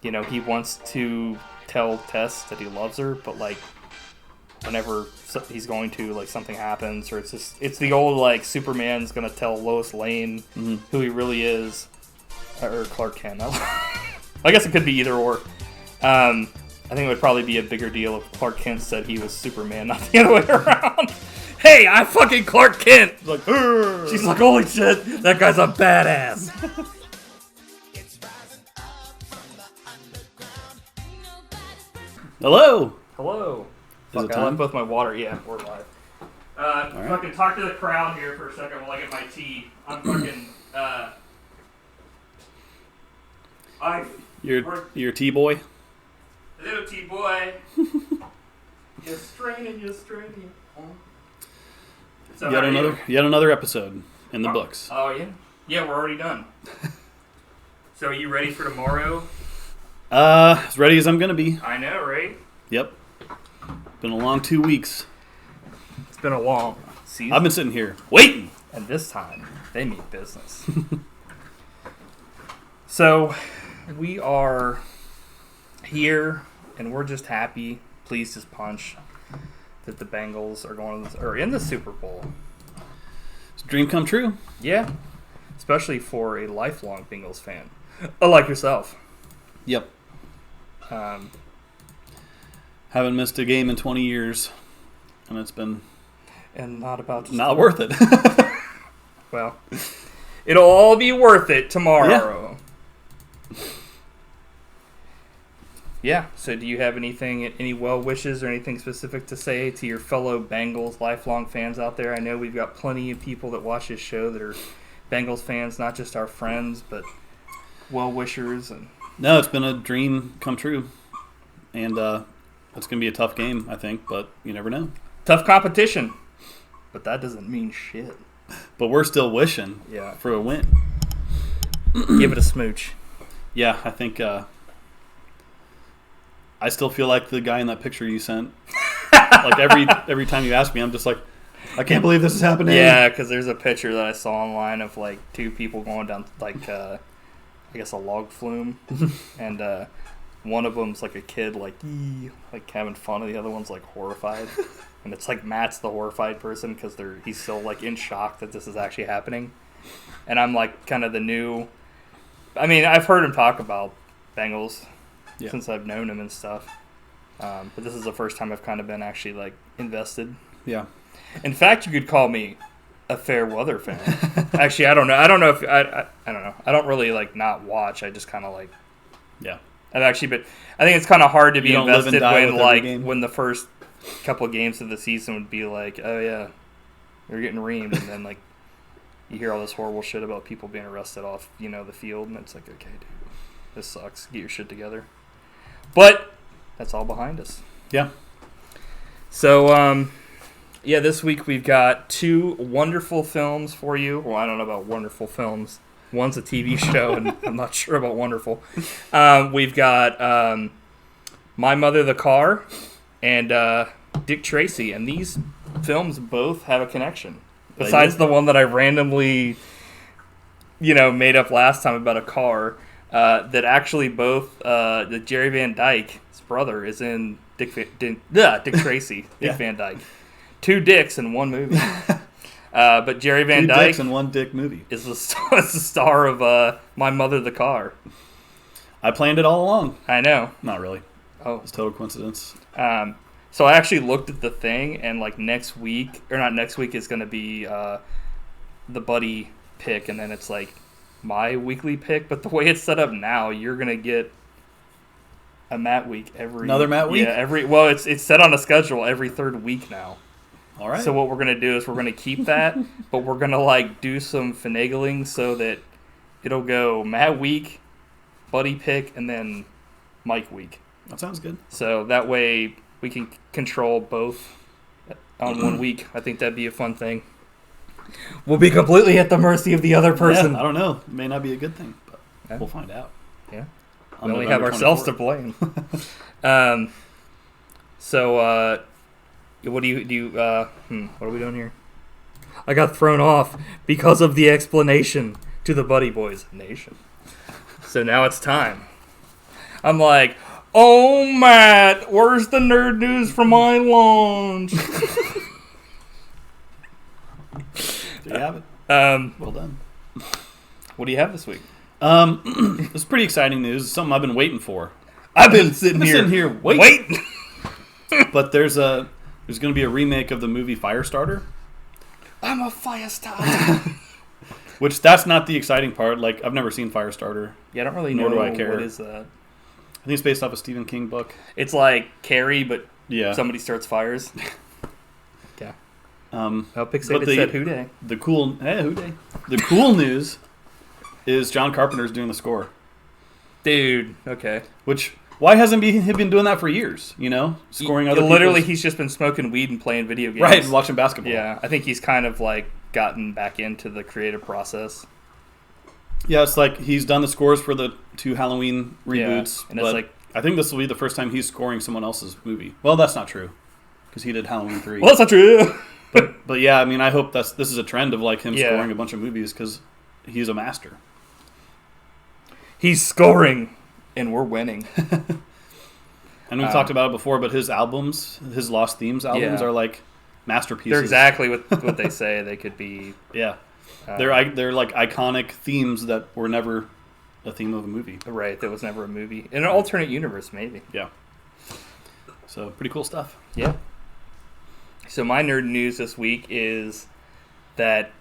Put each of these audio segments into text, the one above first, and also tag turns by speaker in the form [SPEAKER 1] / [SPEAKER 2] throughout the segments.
[SPEAKER 1] he wants to tell Tess that he loves her, but like whenever he's going to, like, something happens, or it's the old, like, Superman's gonna tell Lois Lane who he really is, or Clark Kent. I guess it could be either or. I think it would probably be a bigger deal if Clark Kent said he was Superman, not the other way around. Hey, I'm fucking Clark Kent! Like, she's like, holy shit, that guy's a badass.
[SPEAKER 2] Hello.
[SPEAKER 1] Hello.
[SPEAKER 2] Is it
[SPEAKER 1] I
[SPEAKER 2] time?
[SPEAKER 1] left both my water. Yeah, we're live.
[SPEAKER 2] right.
[SPEAKER 1] Fucking talk to the crowd here for a second while I get my tea. I'm fucking,
[SPEAKER 2] You're a T-boy?
[SPEAKER 1] Hello, T-boy. You're straining. So
[SPEAKER 2] Yet another episode in the books.
[SPEAKER 1] Oh, yeah? Yeah, we're already done. So are you ready for tomorrow?
[SPEAKER 2] As ready as I'm gonna be.
[SPEAKER 1] I know, right?
[SPEAKER 2] Yep. Been a long 2 weeks.
[SPEAKER 1] It's been a long season.
[SPEAKER 2] I've been sitting here waiting.
[SPEAKER 1] And this time, they mean business. So, we are here, and we're just happy, pleased as punch, that the Bengals are in the Super Bowl.
[SPEAKER 2] It's a dream come true.
[SPEAKER 1] Yeah, especially for a lifelong Bengals fan, like yourself.
[SPEAKER 2] Yep. Haven't missed a game in 20 years, and it's been not worth it.
[SPEAKER 1] Well, it'll all be worth it tomorrow. Yeah. So do you have any well wishes or anything specific to say to your fellow Bengals lifelong fans out there? I know we've got plenty of people that watch this show that are Bengals fans, not just our friends, but well wishers. And
[SPEAKER 2] No, it's been a dream come true, and it's going to be a tough game, I think, but you never know.
[SPEAKER 1] Tough competition, but that doesn't mean shit.
[SPEAKER 2] But we're still wishing for a win.
[SPEAKER 1] Give it a smooch.
[SPEAKER 2] Yeah, I think I still feel like the guy in that picture you sent. Like every time you ask me, I'm just like, I can't believe this is happening.
[SPEAKER 1] Yeah, because there's a picture that I saw online of like two people going down like I guess a log flume, and one of them's like a kid like having fun, and the other one's like horrified. And it's like Matt's the horrified person because he's still like in shock that this is actually happening, and I'm like kind of the new. I mean, I've heard him talk about Bengals since I've known him and stuff, but this is the first time I've kind of been actually like invested.
[SPEAKER 2] Yeah.
[SPEAKER 1] In fact, you could call me a fair weather fan. Actually, I don't know. I don't know if I don't know. I don't really like not watch. I just kind of like.
[SPEAKER 2] Yeah.
[SPEAKER 1] I've actually been. I think it's kind of hard to be invested when like
[SPEAKER 2] when
[SPEAKER 1] the first couple of games of the season would be like, oh yeah, you're getting reamed, and then like you hear all this horrible shit about people being arrested off the field, and it's like, okay, dude, this sucks. Get your shit together. But that's all behind us.
[SPEAKER 2] Yeah.
[SPEAKER 1] So this week we've got two wonderful films for you. Well, I don't know about wonderful films. One's a TV show, and I'm not sure about wonderful. We've got My Mother the Car and Dick Tracy, and these films both have a connection. Besides the one that I randomly, made up last time about a car, that actually both the Jerry Van Dyke's brother is in Dick Tracy, Dick Van Dyke. Two dicks in one movie. But Jerry Van Dyke
[SPEAKER 2] dicks in one dick movie
[SPEAKER 1] is the star of My Mother the Car.
[SPEAKER 2] I planned it all along.
[SPEAKER 1] I know.
[SPEAKER 2] Not really.
[SPEAKER 1] Oh,
[SPEAKER 2] it's total coincidence.
[SPEAKER 1] So I actually looked at the thing, and like next week is going to be the buddy pick, and then it's like my weekly pick. But the way it's set up now, you're going to get a Matt week
[SPEAKER 2] another Matt week.
[SPEAKER 1] Yeah, it's set on a schedule every third week now.
[SPEAKER 2] All right.
[SPEAKER 1] So what we're going to do is we're going to keep that, but we're going to like do some finagling so that it'll go Matt week, buddy pick, and then Mike week.
[SPEAKER 2] That sounds good.
[SPEAKER 1] So that way we can control both on 1 week. I think that'd be a fun thing. We'll be completely at the mercy of the other person.
[SPEAKER 2] Yeah, I don't know. It may not be a good thing, but we'll find out.
[SPEAKER 1] Yeah. We only have ourselves to blame. What are we doing here? I got thrown off because of the explanation to the Buddy Boys Nation. So now it's time. I'm like, oh, Matt, where's the nerd news for my launch?
[SPEAKER 2] There you have it. Well done.
[SPEAKER 1] What do you have this week?
[SPEAKER 2] This is pretty exciting news. It's something I've been waiting for.
[SPEAKER 1] I've been sitting here waiting.
[SPEAKER 2] But there's going to be a remake of the movie Firestarter.
[SPEAKER 1] I'm a Firestarter.
[SPEAKER 2] Which, that's not the exciting part. Like, I've never seen Firestarter.
[SPEAKER 1] Yeah, I don't really know.
[SPEAKER 2] Nor do I care.
[SPEAKER 1] What is that?
[SPEAKER 2] I think it's based off a Stephen King book.
[SPEAKER 1] It's like Carrie, but
[SPEAKER 2] yeah.
[SPEAKER 1] Somebody starts fires. Yeah.
[SPEAKER 2] Well,
[SPEAKER 1] Pixar said who day.
[SPEAKER 2] The cool news is John Carpenter's doing the score.
[SPEAKER 1] Dude, okay.
[SPEAKER 2] Which, why hasn't he been doing that for years? You know, scoring other.
[SPEAKER 1] Literally, he's just been smoking weed and playing video games.
[SPEAKER 2] Right, watching basketball.
[SPEAKER 1] Yeah, I think he's kind of like gotten back into the creative process.
[SPEAKER 2] Yeah, it's like he's done the scores for the 2 Halloween reboots,
[SPEAKER 1] and
[SPEAKER 2] but
[SPEAKER 1] it's like,
[SPEAKER 2] I think this will be the first time he's scoring someone else's movie. Well, that's not true, because he did Halloween 3.
[SPEAKER 1] Well, that's not true.
[SPEAKER 2] but yeah, I mean, I hope this is a trend of like him scoring a bunch of movies, because he's a master.
[SPEAKER 1] He's scoring, and we're winning.
[SPEAKER 2] And we talked about it before, but his albums, his Lost Themes albums, are like masterpieces.
[SPEAKER 1] They're exactly what they say they could be.
[SPEAKER 2] Yeah, they're like iconic themes that were never a theme of a movie.
[SPEAKER 1] Right, that was never a movie. In an alternate universe, maybe.
[SPEAKER 2] Yeah. So, pretty cool stuff.
[SPEAKER 1] Yeah. So my nerd news this week is that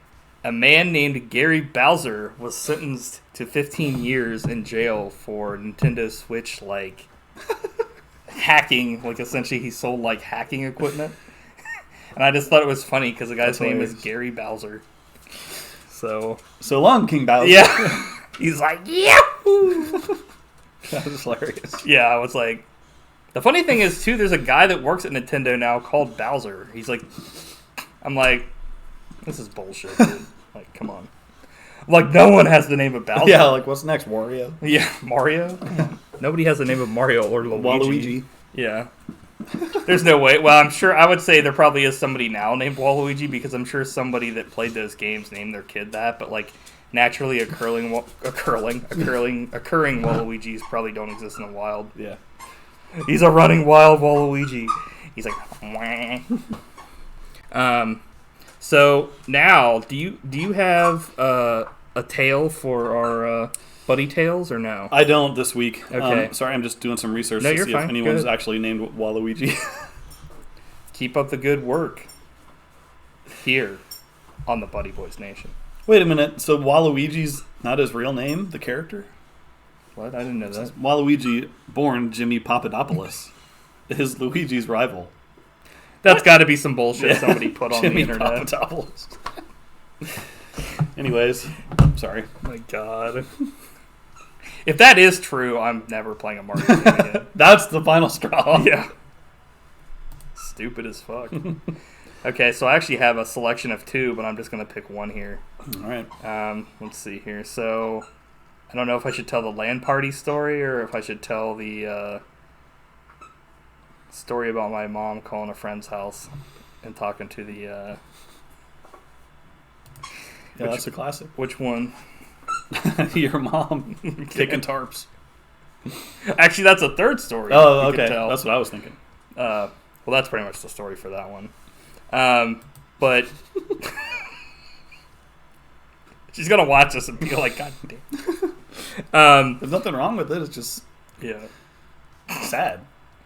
[SPEAKER 1] a man named Gary Bowser was sentenced to 15 years in jail for Nintendo Switch, like, hacking. Like, essentially, he sold, like, hacking equipment. And I just thought it was funny because the guy's name is Gary Bowser. So
[SPEAKER 2] long, King Bowser.
[SPEAKER 1] Yeah. He's like, yahoo!
[SPEAKER 2] That was hilarious.
[SPEAKER 1] Yeah, I was like... The funny thing is, too, there's a guy that works at Nintendo now called Bowser. He's like... I'm like... This is bullshit, dude. Like, come on. Like, no one has the name of Bowser.
[SPEAKER 2] Yeah, like, what's next? Wario?
[SPEAKER 1] Yeah, Mario? Nobody has the name of Mario or Luigi.
[SPEAKER 2] Waluigi.
[SPEAKER 1] Yeah. There's no way. Well, I'm sure, I would say there probably is somebody now named Waluigi, because I'm sure somebody that played those games named their kid that, but, like, naturally occurring Waluigis probably don't exist in the wild.
[SPEAKER 2] Yeah.
[SPEAKER 1] He's a running wild Waluigi. He's like, wah. So now, do you have a tale for our buddy Taylz or no?
[SPEAKER 2] I don't this week.
[SPEAKER 1] Okay.
[SPEAKER 2] Sorry, I'm just doing some research
[SPEAKER 1] No,
[SPEAKER 2] to
[SPEAKER 1] you're
[SPEAKER 2] see
[SPEAKER 1] fine.
[SPEAKER 2] if anyone's
[SPEAKER 1] Good.
[SPEAKER 2] actually named Waluigi.
[SPEAKER 1] Keep up the good work here on the Buddy Boys Nation.
[SPEAKER 2] Wait a minute. So Waluigi's not his real name, the character?
[SPEAKER 1] What? I didn't know that.
[SPEAKER 2] Waluigi, born Jimmy Papadopoulos, is Luigi's rival.
[SPEAKER 1] That's got to be some bullshit somebody put on
[SPEAKER 2] Jimmy
[SPEAKER 1] the internet.
[SPEAKER 2] Papadopoulos. Anyways, sorry.
[SPEAKER 1] My God. If that is true, I'm never playing a Mario game again.
[SPEAKER 2] That's the final straw.
[SPEAKER 1] Yeah. Stupid as fuck. Okay, so I actually have a selection of 2, but I'm just going to pick one here.
[SPEAKER 2] All right.
[SPEAKER 1] Let's see here. So, I don't know if I should tell the LAN party story or if I should tell the story about my mom calling a friend's house and talking to the...
[SPEAKER 2] Yeah, that's a classic.
[SPEAKER 1] Which one?
[SPEAKER 2] Your mom kicking tarps.
[SPEAKER 1] Actually, that's a third story.
[SPEAKER 2] Oh, okay. That's what I was thinking.
[SPEAKER 1] Well, that's pretty much the story for that one. But she's gonna watch this and be like, "God damn."
[SPEAKER 2] There's nothing wrong with it. It's just sad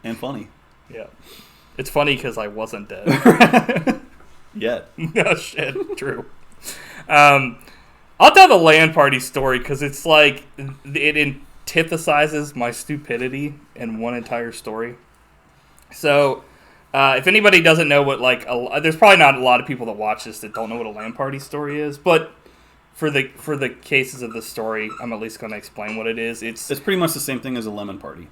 [SPEAKER 2] and funny.
[SPEAKER 1] Yeah, it's funny because I wasn't dead
[SPEAKER 2] yet.
[SPEAKER 1] No shit, true. I'll tell the LAN party story because it's like it antithesis my stupidity in one entire story. So, if anybody doesn't know what, like, there's probably not a lot of people that watch this that don't know what a LAN party story is, but for the cases of the story, I'm at least going to explain what it is. It's
[SPEAKER 2] pretty much the same thing as a lemon party.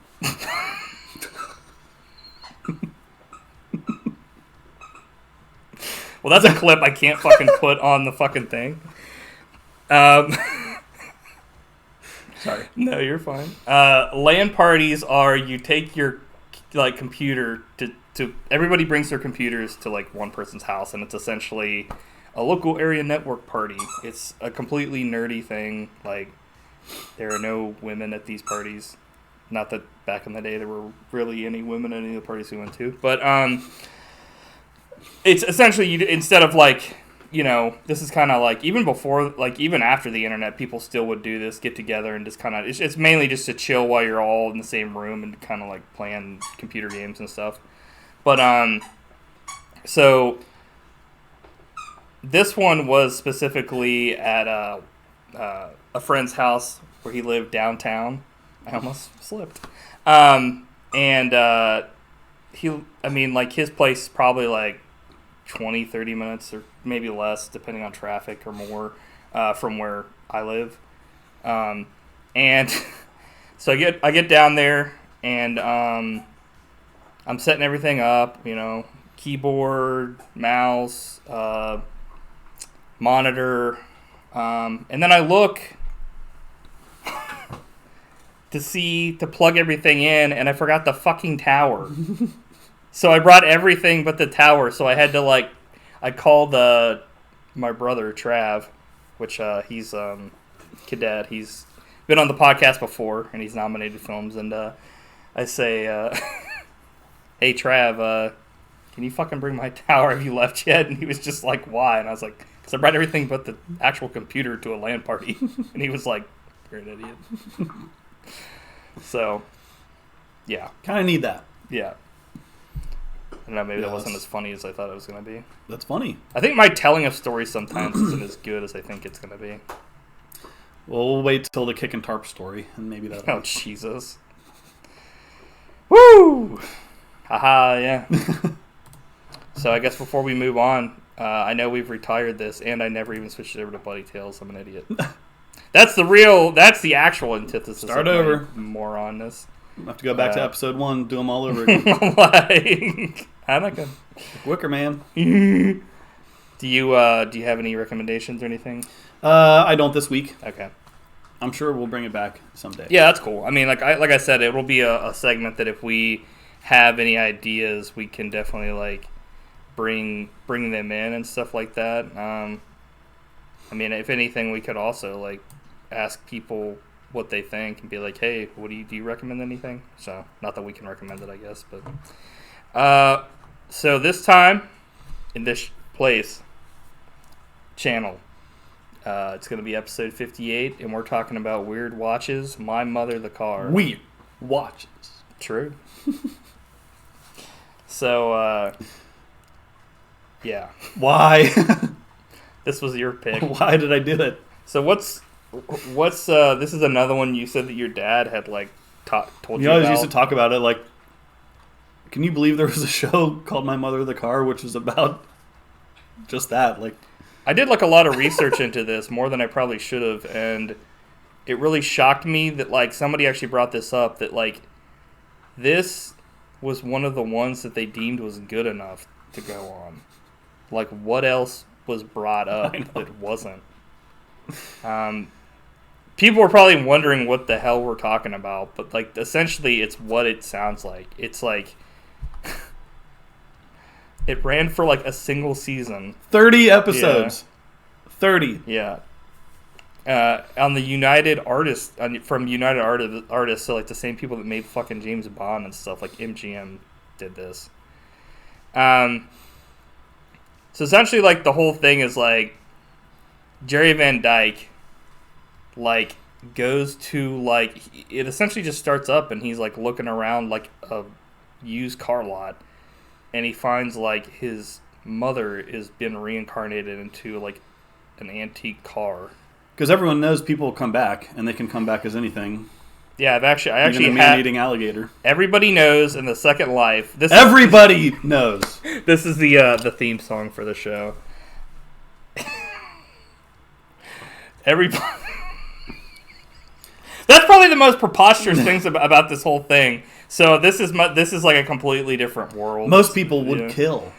[SPEAKER 1] Well, that's a clip I can't fucking put on the fucking thing.
[SPEAKER 2] Sorry.
[SPEAKER 1] No, you're fine. LAN parties are you take your like computer to everybody brings their computers to like one person's house, and it's essentially a local area network party. It's a completely nerdy thing. Like, there are no women at these parties. Not that back in the day there were really any women at any of the parties we went to. But it's essentially, instead of like, this is kind of like, even before, like even after the internet, people still would do this, get together and just kind of, it's mainly just to chill while you're all in the same room and kind of like playing computer games and stuff. But, so this one was specifically at a friend's house where he lived downtown. I almost slipped. And his place probably like 20, 30 minutes or maybe less, depending on traffic or more, from where I live. And so I get down there and I'm setting everything up, keyboard, mouse, monitor, and then I look to plug everything in, and I forgot the fucking tower. So I brought everything but the tower, so I had to I called my brother Trav, which he's cadet. He's been on the podcast before, and he's nominated films, and I say, hey Trav, can you fucking bring my tower? Have you left yet? And he was just like, why? And I was like, because I brought everything but the actual computer to a LAN party. And he was like, you're an idiot. So, yeah.
[SPEAKER 2] Kind of need that.
[SPEAKER 1] Yeah. I don't know, maybe that wasn't as funny as I thought it was going to be.
[SPEAKER 2] That's funny.
[SPEAKER 1] I think my telling of stories sometimes isn't as good as I think it's going to be.
[SPEAKER 2] Well, we'll wait till the kick and tarp story, and maybe that'll
[SPEAKER 1] Oh, Jesus. Woo! Haha, yeah. So I guess before we move on, I know we've retired this, and I never even switched it over to Bloody Taylz. I'm an idiot. That's the actual antithesis.
[SPEAKER 2] Start over.
[SPEAKER 1] Moronness.
[SPEAKER 2] We'll have to go back to episode 1, do them all over again.
[SPEAKER 1] I'm not gonna.
[SPEAKER 2] Wicker Man.
[SPEAKER 1] Do you have any recommendations or anything?
[SPEAKER 2] I don't this week.
[SPEAKER 1] Okay.
[SPEAKER 2] I'm sure we'll bring it back someday.
[SPEAKER 1] Yeah, that's cool. I mean, like I said, it will be a segment that if we have any ideas, we can definitely bring them in and stuff like that. I mean, if anything, we could also ask people what they think and be like, hey, do you recommend anything? So, not that we can recommend it, I guess, but so this time in this channel, it's going to be episode 58, and we're talking about weird watches. My Mother the Car.
[SPEAKER 2] Weird watches.
[SPEAKER 1] True. So, yeah.
[SPEAKER 2] Why?
[SPEAKER 1] This was your pick.
[SPEAKER 2] Why did I do it?
[SPEAKER 1] So what's this is another one you said that your dad had told you about.
[SPEAKER 2] I used to talk about it. Can you believe there was a show called My Mother the Car, which was about just that?
[SPEAKER 1] I did a lot of research into this, more than I probably should have, and it really shocked me that somebody actually brought this up, that this was one of the ones that they deemed was good enough to go on. What else was brought up that wasn't? People were probably wondering what the hell we're talking about, but essentially it's what it sounds like. It's it ran for a single season.
[SPEAKER 2] 30 episodes. Yeah. 30.
[SPEAKER 1] Yeah. On the United Artists, from United Artists, so the same people that made fucking James Bond and stuff, MGM did this. So essentially, the whole thing is Jerry Van Dyke, goes to it essentially just starts up and he's looking around a used car lot, and he finds his mother is been reincarnated into an antique car.
[SPEAKER 2] Because everyone knows people come back, and they can come back as anything.
[SPEAKER 1] Yeah, I actually
[SPEAKER 2] even a man-eating alligator.
[SPEAKER 1] Everybody knows in the Second Life.
[SPEAKER 2] Everybody knows.
[SPEAKER 1] This is the theme song for the show. Everybody. That's probably the most preposterous things about this whole thing. So this is a completely different world.
[SPEAKER 2] Most people would kill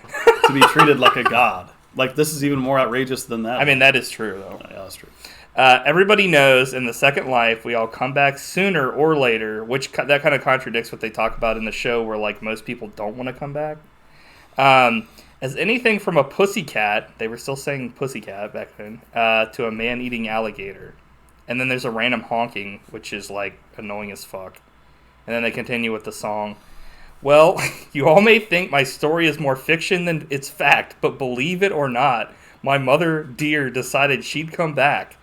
[SPEAKER 2] to be treated like a god. This is even more outrageous than that.
[SPEAKER 1] I mean, that is true, though.
[SPEAKER 2] Yeah, that's true.
[SPEAKER 1] Everybody knows in the Second Life we all come back sooner or later, which that kind of contradicts what they talk about in the show, where most people don't want to come back. As anything from a pussycat, they were still saying pussycat back then, to a man-eating alligator. And then there's a random honking, which is annoying as fuck. And then they continue with the song. Well, you all may think my story is more fiction than it's fact, but believe it or not, my mother, dear, decided she'd come back.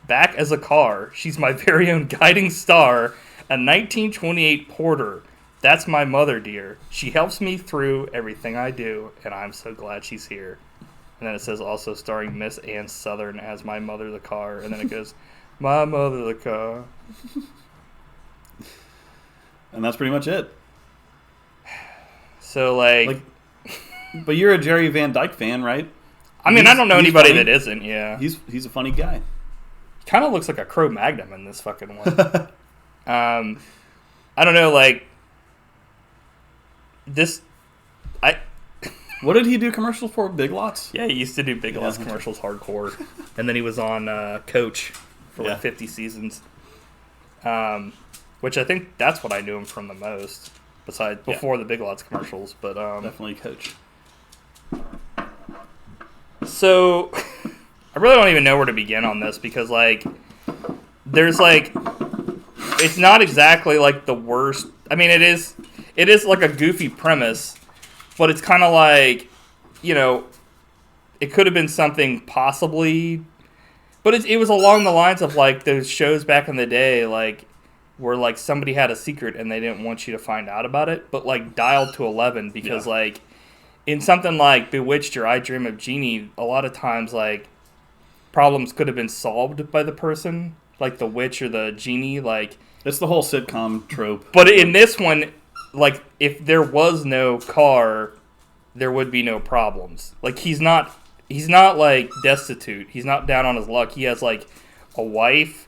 [SPEAKER 1] Back as a car. She's my very own guiding star, a 1928 Porter. That's my mother, dear. She helps me through everything I do, and I'm so glad she's here. And then it says also starring Miss Ann Southern as my mother, the car. And then it goes, my mother, the car.
[SPEAKER 2] And that's pretty much it.
[SPEAKER 1] So, like...
[SPEAKER 2] But you're a Jerry Van Dyke fan, right?
[SPEAKER 1] I mean, I don't know anybody that isn't, yeah.
[SPEAKER 2] He's a funny guy.
[SPEAKER 1] He kind of looks like a Cro-Magnon in this fucking one. I don't know, like...
[SPEAKER 2] What did he do commercials for? Big Lots?
[SPEAKER 1] Yeah, he used to do Big Lots commercials hardcore. And then he was on Coach for like 50 seasons. Which I think that's what I knew him from the most. Besides, before the Big Lots commercials. But
[SPEAKER 2] definitely Coach.
[SPEAKER 1] So, I really don't even know where to begin on this. Because, like, there's like... It's not exactly like the worst... I mean, it is like a goofy premise... But it's kind of like, you know, it could have been something possibly, but it was along the lines of like those shows back in the day, like where like somebody had a secret and they didn't want you to find out about it, but like dialed to 11 because like in something like Bewitched or I Dream of Jeannie, a lot of times like problems could have been solved by the person, like the witch or the genie, like.
[SPEAKER 2] It's the whole sitcom trope.
[SPEAKER 1] But in this one, like, if there was no car, there would be no problems. Like, he's not, like, destitute. He's not down on his luck. He has, like, a wife,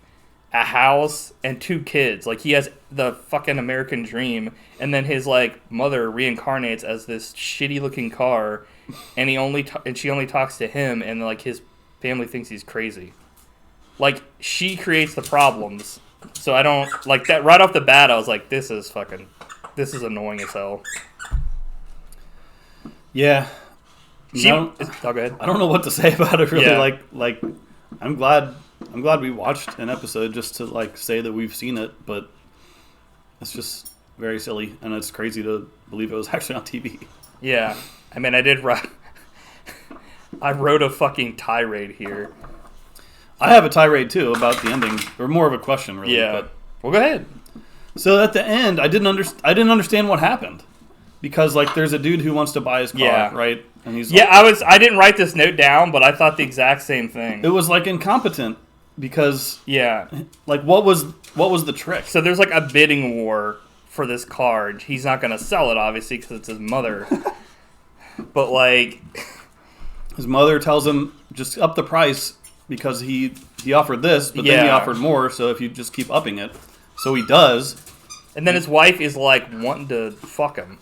[SPEAKER 1] a house, and 2 kids. Like, he has the fucking American dream. And then his, like, mother reincarnates as this shitty-looking car. And she only talks to him, and, like, his family thinks he's crazy. Like, she creates the problems. So I don't, like, that right off the bat, I was like, this is annoying as hell.
[SPEAKER 2] Yeah.
[SPEAKER 1] Go ahead.
[SPEAKER 2] I don't know what to say about it, really. Yeah. Like, I'm glad we watched an episode just to, like, say that we've seen it, but it's just very silly, and it's crazy to believe it was actually on TV.
[SPEAKER 1] Yeah. I mean, I wrote a fucking tirade here.
[SPEAKER 2] I have a tirade, too, about the ending, or more of a question, really.
[SPEAKER 1] Yeah.
[SPEAKER 2] But,
[SPEAKER 1] well, go ahead.
[SPEAKER 2] So at the end, I didn't understand what happened, because like there's a dude who wants to buy his car, right? And he's
[SPEAKER 1] I didn't write this note down, but I thought the exact same thing.
[SPEAKER 2] It was like incompetent because like what was the trick?
[SPEAKER 1] So there's like a bidding war for this car. He's not going to sell it, obviously, because it's his mother. But like
[SPEAKER 2] his mother tells him just up the price because he offered this, but then he offered more. So if you just keep upping it. So he does.
[SPEAKER 1] And then his wife is, like, wanting to fuck him,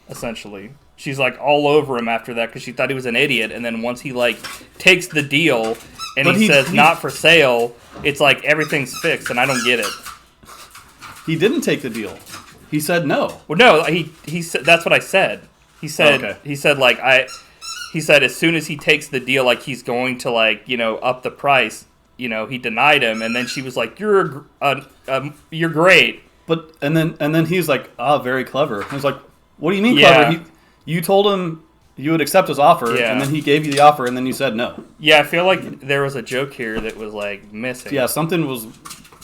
[SPEAKER 1] essentially. She's, like, all over him after that because she thought he was an idiot. And then once he, like, takes the deal and he says, not for sale, it's like everything's fixed, and I don't get it.
[SPEAKER 2] He didn't take the deal. He said no.
[SPEAKER 1] Well, no, he said, that's what I said. He said, he said, like, he said as soon as he takes the deal, like, he's going to, like, you know, up the price. You know, he denied him, and then she was like, "You're great."
[SPEAKER 2] But and then he's like, very clever." I was like, "What do you mean clever? You told him you would accept his offer, and then he gave you the offer, and then you said no."
[SPEAKER 1] Yeah, I feel like there was a joke here that was like missing.
[SPEAKER 2] Yeah, something was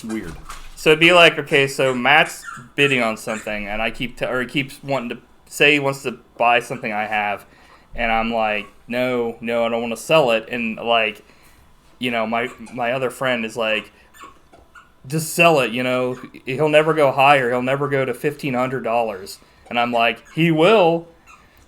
[SPEAKER 2] weird.
[SPEAKER 1] So it'd be like, okay, so Matt's bidding on something, and he keeps wanting to say he wants to buy something I have, and I'm like, no, I don't want to sell it, and like. You know, my other friend is like, just sell it, you know. He'll never go higher. He'll never go to $1,500. And I'm like, he will.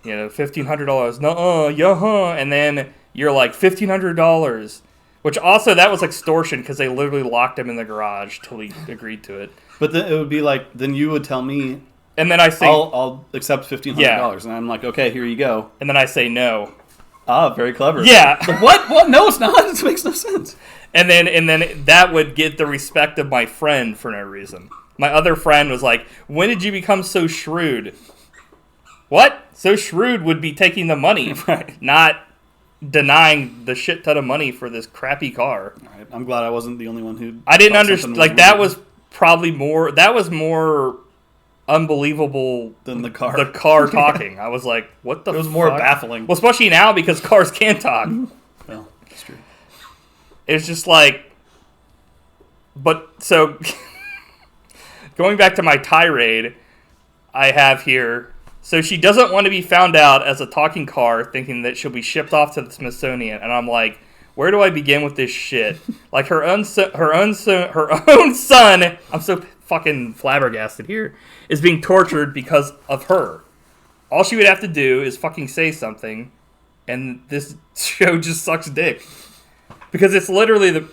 [SPEAKER 1] You know, $1,500. Nuh-uh, and then you're like, $1,500. Which also, that was extortion because they literally locked him in the garage till he agreed to it.
[SPEAKER 2] But then it would be like, then you would tell me.
[SPEAKER 1] And then I say,
[SPEAKER 2] I'll accept $1,500. Yeah. And I'm like, okay, here you go.
[SPEAKER 1] And then I say no.
[SPEAKER 2] Very clever.
[SPEAKER 1] Yeah.
[SPEAKER 2] Like, what? No, it's not. This makes no sense.
[SPEAKER 1] And then that would get the respect of my friend for no reason. My other friend was like, when did you become so shrewd? What? So shrewd would be taking the money, not denying the shit ton of money for this crappy car.
[SPEAKER 2] All right. I'm glad I wasn't the only one who...
[SPEAKER 1] I didn't understand. Like, that was probably more... That was more unbelievable
[SPEAKER 2] than the car.
[SPEAKER 1] The car talking. I was like, what the fuck?
[SPEAKER 2] It was more baffling.
[SPEAKER 1] Well, especially now because cars can talk.
[SPEAKER 2] Well, that's true.
[SPEAKER 1] It's just like... But, so... going back to my tirade, I have here... So she doesn't want to be found out as a talking car, thinking that she'll be shipped off to the Smithsonian. And I'm like, where do I begin with this shit? Like, her own son... I'm so fucking flabbergasted here. Is being tortured because of her. All she would have to do is fucking say something, and this show just sucks dick. Because it's literally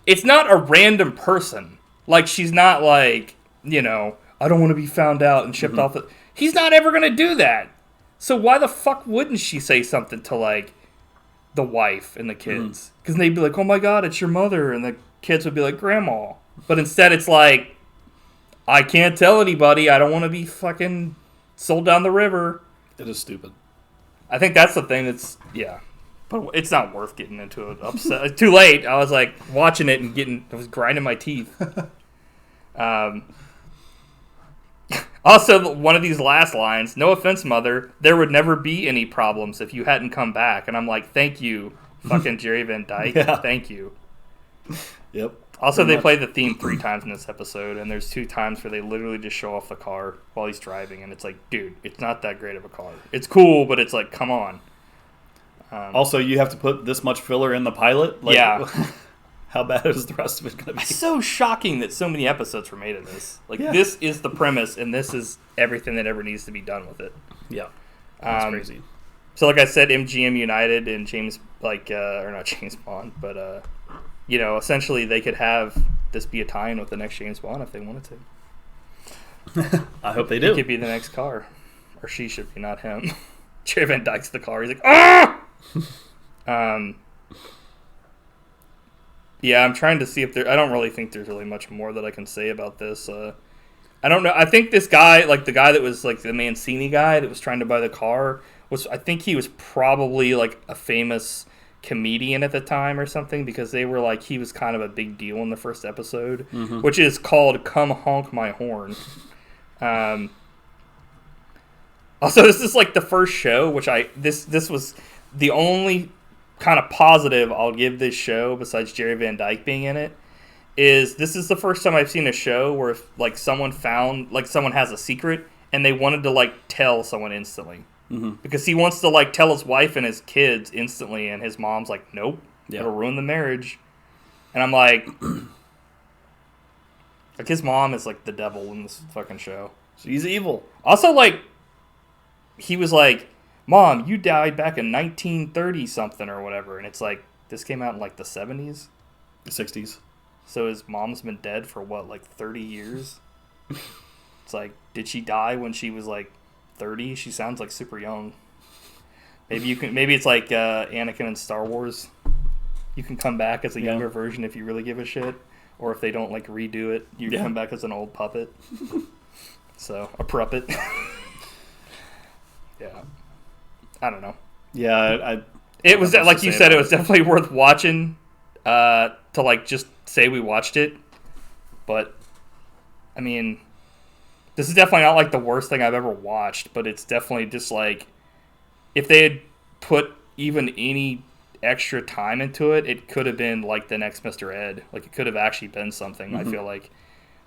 [SPEAKER 1] it's not a random person. Like, she's not like, I don't want to be found out and shipped off. He's not ever going to do that. So why the fuck wouldn't she say something to, like, the wife and the kids? Because they'd be like, oh my god, it's your mother. And the kids would be like, grandma. But instead it's like, I can't tell anybody. I don't want to be fucking sold down the river.
[SPEAKER 2] It is stupid.
[SPEAKER 1] I think that's the thing that's, yeah. But it's not worth getting into it. Upset. It's too late. I was like watching it and I was grinding my teeth. Also, one of these last lines, no offense, mother, there would never be any problems if you hadn't come back. And I'm like, thank you, fucking Jerry Van Dyke. Yeah. Thank you.
[SPEAKER 2] Yep.
[SPEAKER 1] Also, they play the theme 3 times in this episode, and there's 2 times where they literally just show off the car while he's driving, and it's like, dude, it's not that great of a car. It's cool, but it's like, come on.
[SPEAKER 2] Also, you have to put this much filler in the pilot? Like,
[SPEAKER 1] yeah.
[SPEAKER 2] How bad is the rest of it going to be?
[SPEAKER 1] It's so shocking that so many episodes were made of this. Like, this is the premise, and this is everything that ever needs to be done with it.
[SPEAKER 2] Yeah. That's crazy.
[SPEAKER 1] So, like I said, MGM United and James, or not James Bond, but... essentially they could have this be a tie-in with the next James Bond if they wanted
[SPEAKER 2] to. I hope they do.
[SPEAKER 1] He could be the next car. Or she should be, not him. Jerry Van Dyke's the car. He's like, ah! Yeah, I'm trying to see if there... I don't really think there's really much more that I can say about this. I don't know. I think this guy, like the guy that was like the Mancini guy that was trying to buy the car, I think he was probably like a famous... comedian at the time or something, because they were like, he was kind of a big deal in the first episode, which is called Come Honk My Horn. Also, this is like the first show, which this was the only kind of positive I'll give this show, besides Jerry Van Dyke being in it, is this is the first time I've seen a show where if, like, someone has a secret and they wanted to like tell someone instantly. Because he wants to like tell his wife and his kids instantly, and his mom's like, nope, it'll ruin the marriage. And I'm like his mom is like the devil in this fucking show.
[SPEAKER 2] She's evil.
[SPEAKER 1] Also, like, he was like, Mom, you died back in 1930 something or whatever, and it's like, this came out in like the 70s,
[SPEAKER 2] the 60s.
[SPEAKER 1] So his mom's been dead for what, like 30 years? It's like, did she die when she was like 30? She sounds like super young. Maybe it's like Anakin in Star Wars. You can come back as a younger version if you really give a shit, or if they don't like redo it, you come back as an old puppet. So a puppet. Yeah, I don't know.
[SPEAKER 2] Yeah,
[SPEAKER 1] it was like you said. It was definitely worth watching. To like just say we watched it, but I mean. This is definitely not like the worst thing I've ever watched, but it's definitely just like, if they had put even any extra time into it, it could have been like the next Mr. Ed. Like, it could have actually been something, I feel like.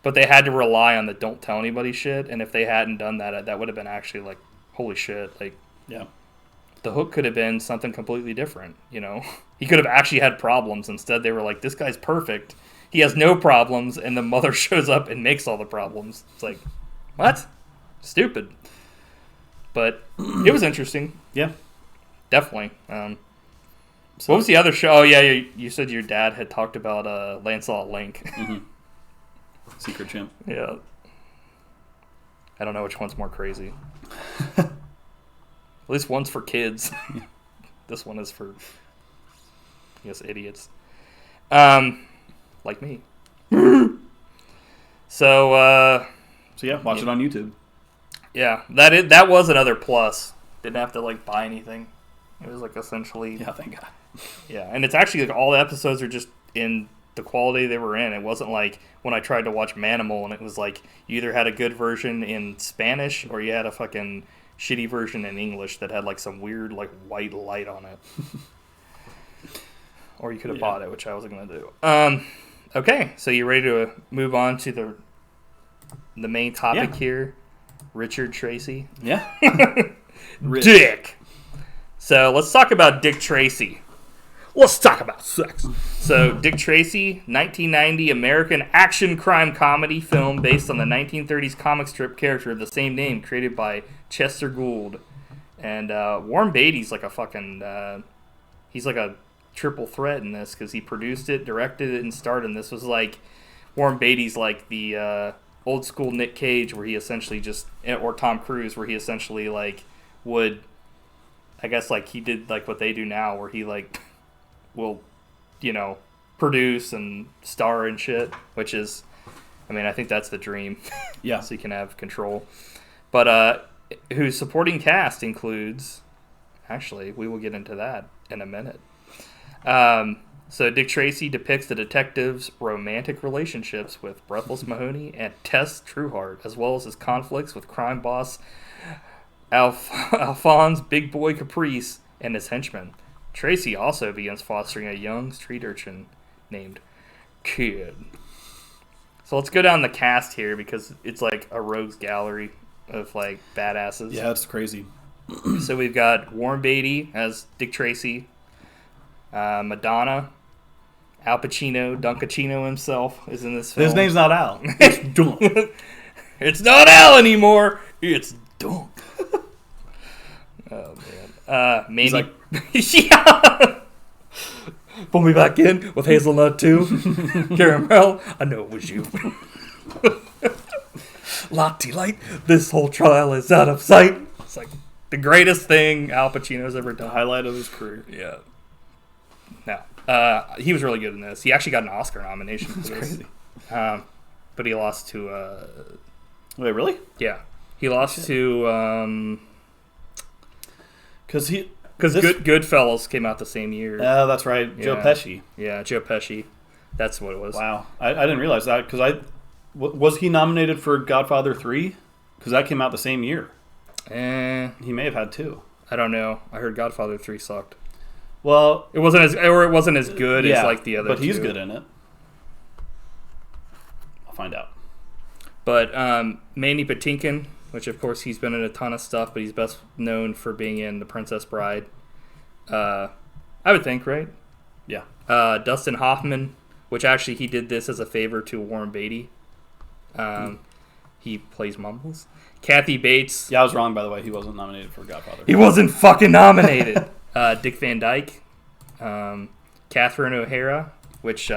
[SPEAKER 1] But they had to rely on the don't tell anybody shit, and if they hadn't done that, that would have been actually like, holy shit. Like,
[SPEAKER 2] yeah,
[SPEAKER 1] the hook could have been something completely different, He could have actually had problems. Instead, they were like, this guy's perfect. He has no problems, and the mother shows up and makes all the problems. It's like... What? Stupid. But it was interesting.
[SPEAKER 2] Yeah.
[SPEAKER 1] Definitely. What was the other show? Oh, yeah, you said your dad had talked about Lancelot Link.
[SPEAKER 2] Secret Chimp.
[SPEAKER 1] Yeah. I don't know which one's more crazy. At least one's for kids. This one is for, I guess, idiots. Like me. So
[SPEAKER 2] yeah, watch it on YouTube.
[SPEAKER 1] Yeah, that was another plus. Didn't have to like buy anything. It was like essentially...
[SPEAKER 2] Yeah, thank God.
[SPEAKER 1] Yeah, and it's actually like all the episodes are just in the quality they were in. It wasn't like when I tried to watch Manimal and it was like you either had a good version in Spanish or you had a fucking shitty version in English that had like some weird like white light on it. Or you could have bought it, which I wasn't going to do. Okay, so you ready to move on to the main topic here? Richard Tracy.
[SPEAKER 2] Yeah.
[SPEAKER 1] Dick. So let's talk about Dick Tracy. Let's talk about sex. So Dick Tracy, 1990 American action crime comedy film based on the 1930s comic strip character of the same name created by Chester Gould. And Warren Beatty's like a fucking... he's like a triple threat in this because he produced it, directed it, and starred in this. Was like... Warren Beatty's like the old school Nick Cage where he essentially just... Or Tom Cruise where he essentially like would... I guess like he did like what they do now where he like... will, produce and star and shit, which is, I think that's the dream.
[SPEAKER 2] Yeah.
[SPEAKER 1] So you can have control. But whose supporting cast includes, actually, we will get into that in a minute. So Dick Tracy depicts the detective's romantic relationships with Breathless Mahoney and Tess Trueheart, as well as his conflicts with crime boss Alphonse Big Boy Caprice and his henchmen. Tracy also begins fostering a young street urchin named Kid. So let's go down the cast here because it's like a rogues gallery of like badasses.
[SPEAKER 2] Yeah, it's crazy.
[SPEAKER 1] So we've got Warren Beatty as Dick Tracy, Madonna, Al Pacino, Dunkachino himself is in this film.
[SPEAKER 2] His name's not Al. It's Dunk.
[SPEAKER 1] It's not Al anymore. It's Dunk. Oh man. Maybe.
[SPEAKER 2] He's like,
[SPEAKER 1] yeah. Pull me back in with hazelnut too. Caramel. I know it was you. Lottie light. This whole trial is out of sight. It's like the greatest thing Al Pacino's ever
[SPEAKER 2] the
[SPEAKER 1] done.
[SPEAKER 2] highlight of his career.
[SPEAKER 1] Yeah. No. He was really good in this. He actually got an Oscar nomination for this.
[SPEAKER 2] Crazy.
[SPEAKER 1] But he lost to.
[SPEAKER 2] Wait, really?
[SPEAKER 1] Yeah. He lost to.
[SPEAKER 2] Because
[SPEAKER 1] Goodfellas came out the same year.
[SPEAKER 2] Oh, that's right.
[SPEAKER 1] Yeah.
[SPEAKER 2] Joe Pesci.
[SPEAKER 1] Yeah, Joe Pesci. That's what it was.
[SPEAKER 2] Wow. I didn't realize that because was he nominated for Godfather 3? Because that came out the same year. He may have had 2.
[SPEAKER 1] I don't know. I heard Godfather 3 sucked.
[SPEAKER 2] Well,
[SPEAKER 1] it wasn't as good as like the other.
[SPEAKER 2] But he's
[SPEAKER 1] two.
[SPEAKER 2] good in it. I'll find out.
[SPEAKER 1] But Mandy Patinkin, which of course he's been in a ton of stuff, but he's best known for being in The Princess Bride. I would think, right?
[SPEAKER 2] Yeah.
[SPEAKER 1] Dustin Hoffman, which actually he did this as a favor to Warren Beatty. He plays Mumbles. Kathy Bates.
[SPEAKER 2] Yeah, I was wrong, by the way. He wasn't nominated for Godfather.
[SPEAKER 1] He wasn't fucking nominated. Dick Van Dyke. Catherine O'Hara, which,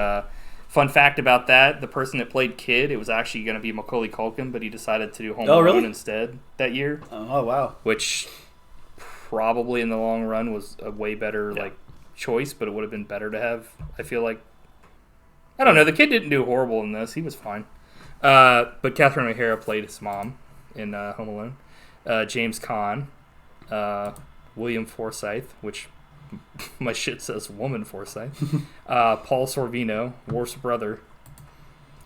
[SPEAKER 1] fun fact about that, the person that played Kid, it was actually going to be Macaulay Culkin, but he decided to do Home Alone instead that year.
[SPEAKER 2] Oh, wow.
[SPEAKER 1] Which probably in the long run was a way better choice, but it would have been better to have, I feel like. I don't know. The kid didn't do horrible in this. He was fine. But Catherine O'Hara played his mom in Home Alone. James Caan. William Forsythe, which my shit says woman Forsythe. Paul Sorvino, Worf's brother.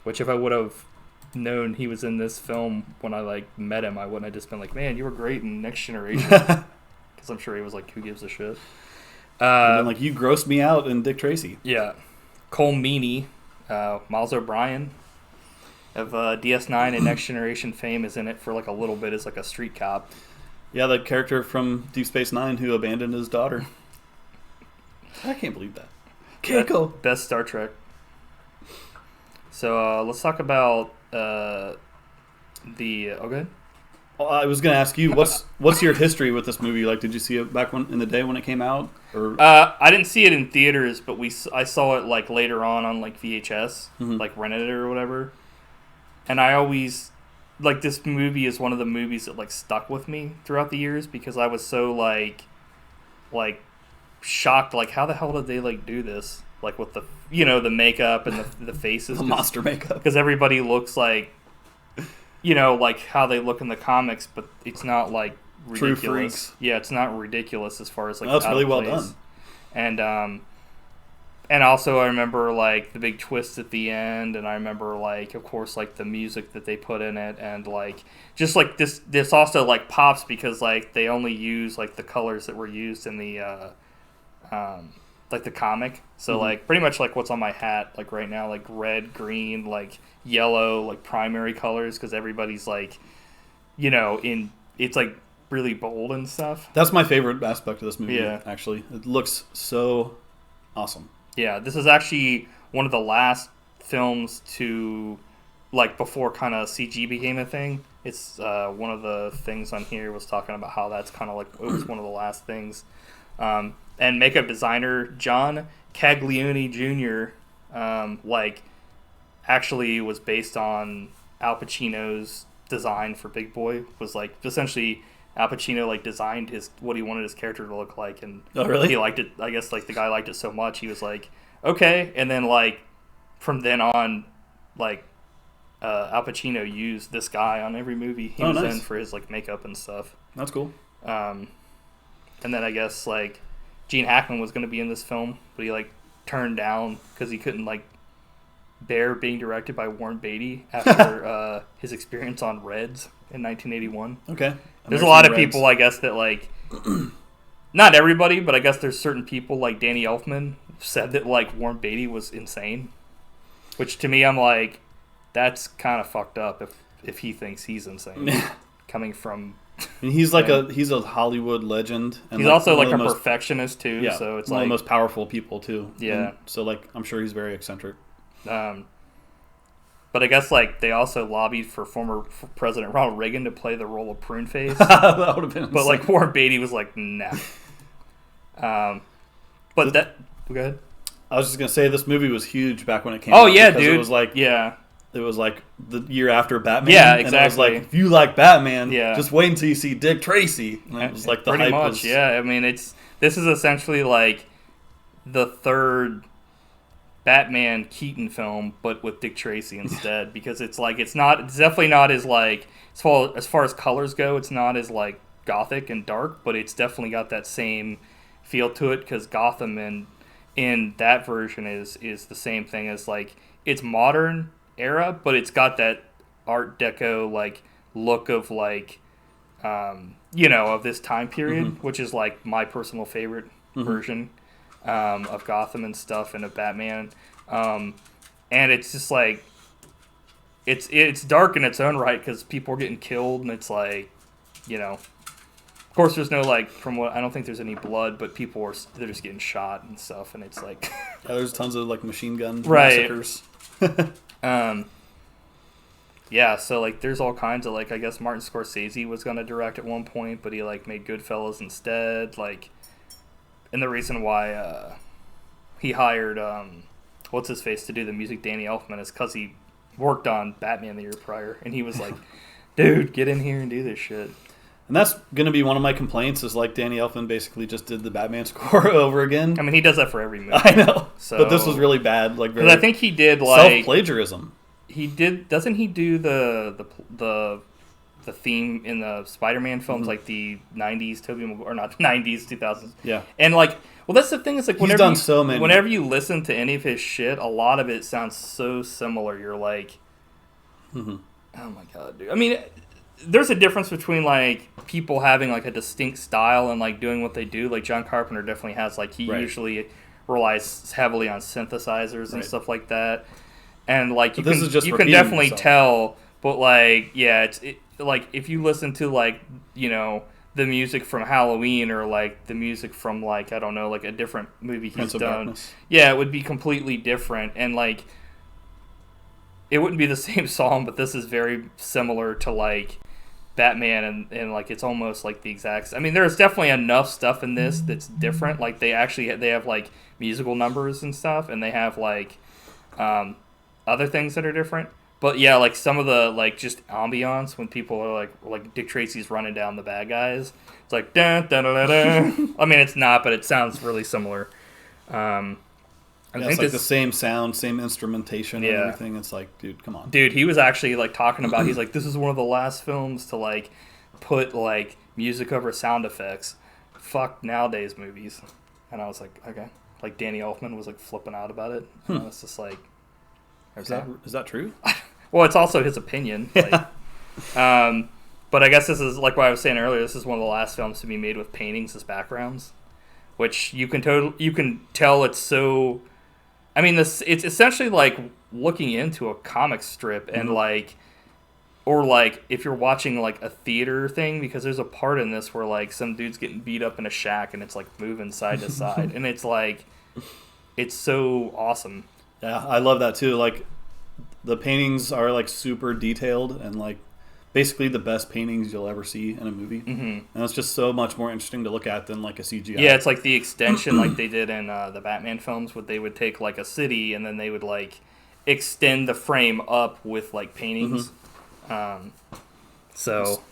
[SPEAKER 1] Which if I would have known he was in this film when I met him, I wouldn't have just been like, man, you were great in Next Generation. Because I'm sure he was like, who gives a shit?
[SPEAKER 2] And then, you grossed me out in Dick Tracy.
[SPEAKER 1] Yeah. Cole Meany, Miles O'Brien of DS9 and Next Generation fame is in it for a little bit as a street cop.
[SPEAKER 2] Yeah, the character from Deep Space Nine who abandoned his daughter. I can't believe that. Keiko.
[SPEAKER 1] Best Star Trek. So let's talk about the. Oh, good.
[SPEAKER 2] I was going to ask you, what's your history with this movie? Did you see it back in the day when it came out? Or
[SPEAKER 1] I didn't see it in theaters, but I saw it later on VHS, rented it or whatever. And I always this movie is one of the movies that stuck with me throughout the years because I was so shocked how the hell did they do this with the the makeup and the faces,
[SPEAKER 2] the monster makeup,
[SPEAKER 1] because everybody looks how they look in the comics, but it's not ridiculous.
[SPEAKER 2] True freaks.
[SPEAKER 1] Yeah, it's not ridiculous as far as
[SPEAKER 2] that's really well done.
[SPEAKER 1] And And also I remember, like, the big twist at the end, and I remember, like, of course, like, the music that they put in it, and, like, just, like, this also, like, pops because, like, they only use, like, the colors that were used in the, like, the comic. So, like, pretty much, like, what's on my hat, like, right now, like, red, green, like, yellow, like, primary colors, because everybody's, like, you know, it's, like, really bold and stuff.
[SPEAKER 2] That's my favorite aspect of this movie, actually. It looks so awesome.
[SPEAKER 1] Yeah, this is actually one of the last films to, like, before kind of CG became a thing. It's one of the things on here was talking about how that's kind of like, it was one of the last things. And makeup designer John Caglione Jr., like, actually was based on Al Pacino's design for Big Boy. Was, like, essentially Al Pacino, like, designed what he wanted his character to look like, and he liked it. I guess, like, the guy liked it so much, he was like, okay. And then, like, from then on, like, Al Pacino used this guy on every movie he was in for his, like, makeup and stuff.
[SPEAKER 2] That's cool.
[SPEAKER 1] And then I guess, like, Gene Hackman was going to be in this film, but he, like, turned down because he couldn't, like, bear being directed by Warren Beatty after his experience on Reds in 1981.
[SPEAKER 2] Okay.
[SPEAKER 1] There's a lot of people, I guess, that, like, not everybody, but I guess there's certain people, like Danny Elfman, said that, like, Warren Beatty was insane. Which, to me, I'm like, that's kind of fucked up if he thinks he's insane. Coming from...
[SPEAKER 2] And he's like he's a Hollywood legend. And
[SPEAKER 1] he's
[SPEAKER 2] like
[SPEAKER 1] also, like, a perfectionist, too.
[SPEAKER 2] Yeah,
[SPEAKER 1] so it's
[SPEAKER 2] one
[SPEAKER 1] like...
[SPEAKER 2] of the most powerful people, too.
[SPEAKER 1] Yeah.
[SPEAKER 2] And so, like, I'm sure he's very eccentric.
[SPEAKER 1] But I guess, like, they also lobbied for former President Ronald Reagan to play the role of Pruneface.
[SPEAKER 2] That would have been insane.
[SPEAKER 1] But, like, Warren Beatty was like, nah. But that... Go ahead.
[SPEAKER 2] I was just going to say, this movie was huge back when it came
[SPEAKER 1] out.
[SPEAKER 2] Oh, yeah,
[SPEAKER 1] dude.
[SPEAKER 2] It was like...
[SPEAKER 1] Yeah.
[SPEAKER 2] It was like the year after Batman.
[SPEAKER 1] Yeah, exactly.
[SPEAKER 2] And it was like, if you like Batman,
[SPEAKER 1] yeah,
[SPEAKER 2] just wait until you see Dick Tracy. And it was like the
[SPEAKER 1] pretty
[SPEAKER 2] hype
[SPEAKER 1] much,
[SPEAKER 2] was...
[SPEAKER 1] yeah. I mean, this is essentially like the third Batman Keaton film, but with Dick Tracy instead, because it's like it's definitely not as like as far as colors go, it's not as like gothic and dark, but it's definitely got that same feel to it, because Gotham in that version is the same thing as, like, it's modern era, but it's got that Art Deco, like, look of, like, you know, of this time period, which is, like, my personal favorite version of Gotham and stuff, and of Batman. And it's just, like, it's dark in its own right, because people are getting killed, and it's, like, you know, of course there's no, like, I don't think there's any blood, but they're just getting shot and stuff, and it's, like...
[SPEAKER 2] yeah, there's tons of, like, machine gun massacres.
[SPEAKER 1] Yeah, so, like, there's all kinds of, like, I guess Martin Scorsese was going to direct at one point, but he, like, made Goodfellas instead, like, and the reason why he hired what's-his-face to do the music, Danny Elfman, is because he worked on Batman the year prior, and he was like, dude, get in here and do this shit.
[SPEAKER 2] And that's going to be one of my complaints, is, like, Danny Elfman basically just did the Batman score over again.
[SPEAKER 1] I mean, he does that for every movie.
[SPEAKER 2] I know,
[SPEAKER 1] so,
[SPEAKER 2] but this was really bad, like, very...
[SPEAKER 1] I think he did, like...
[SPEAKER 2] self-plagiarism.
[SPEAKER 1] He did. Doesn't he do the theme in the Spider-Man films, like the '90s or not '90s, 2000s?
[SPEAKER 2] Yeah.
[SPEAKER 1] And, like, well, that's the thing. Is, like, whenever
[SPEAKER 2] so many.
[SPEAKER 1] Whenever you listen to any of his shit, a lot of it sounds so similar. You're like, oh my god, dude. I mean, there's a difference between, like, people having, like, a distinct style and, like, doing what they do. Like, John Carpenter definitely has, like, he usually relies heavily on synthesizers and stuff like that. And, like, you can definitely tell, but, like, yeah, like, if you listen to, like, you know, the music from Halloween, or, like, the music from, like, I don't know, like, a different movie he's done.
[SPEAKER 2] Darkness.
[SPEAKER 1] Yeah, it would be completely different. And, like, it wouldn't be the same song, but this is very similar to, like, Batman, and like, it's almost like the exact... I mean, there's definitely enough stuff in this that's different. Like, they have, like, musical numbers and stuff, and they have, like, other things that are different. But yeah, like, some of the, like, just ambiance when people are like Dick Tracy's running down the bad guys. It's like dun dun dun dun. Dun. I mean, it's not, but it sounds really similar. I think
[SPEAKER 2] it's like the same sound, same instrumentation, and everything. It's like, dude, come on.
[SPEAKER 1] Dude, he was actually, like, talking about, he's like, this is one of the last films to, like, put, like, music over sound effects. Fuck nowadays movies. And I was like, okay, like Danny Elfman was like flipping out about it. It's just like,
[SPEAKER 2] is that true?
[SPEAKER 1] Well, it's also his opinion. Like, but I guess this is like what I was saying earlier. This is one of the last films to be made with paintings as backgrounds, which you can tell it's so. I mean, it's essentially like looking into a comic strip and like, or like if you're watching like a theater thing, because there's a part in this where like some dude's getting beat up in a shack and it's like moving side to side, and it's like, it's so awesome.
[SPEAKER 2] Yeah, I love that too. Like, the paintings are like super detailed and like basically the best paintings you'll ever see in a movie, and it's just so much more interesting to look at than like a CGI.
[SPEAKER 1] Yeah, it's like the extension, like they did in the Batman films, where they would take like a city and then they would like extend the frame up with like paintings. So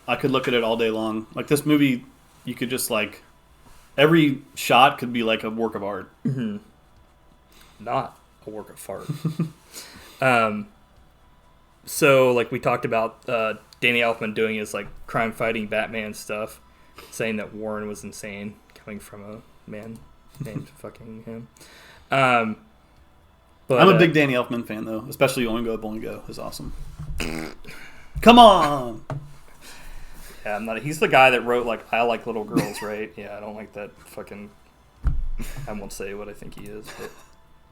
[SPEAKER 2] I could look at it all day long. Like this movie, you could just like every shot could be like a work of art.
[SPEAKER 1] Not a work of art. So, like we talked about, Danny Elfman doing his like crime-fighting Batman stuff, saying that Warren was insane, coming from a man named fucking him. But
[SPEAKER 2] I'm a big Danny Elfman fan, though, especially Oingo Boingo is awesome. Come on!
[SPEAKER 1] Yeah, I'm not. He's the guy that wrote like "I Like Little Girls," right? Yeah, I don't like that fucking. I won't say what I think he is, but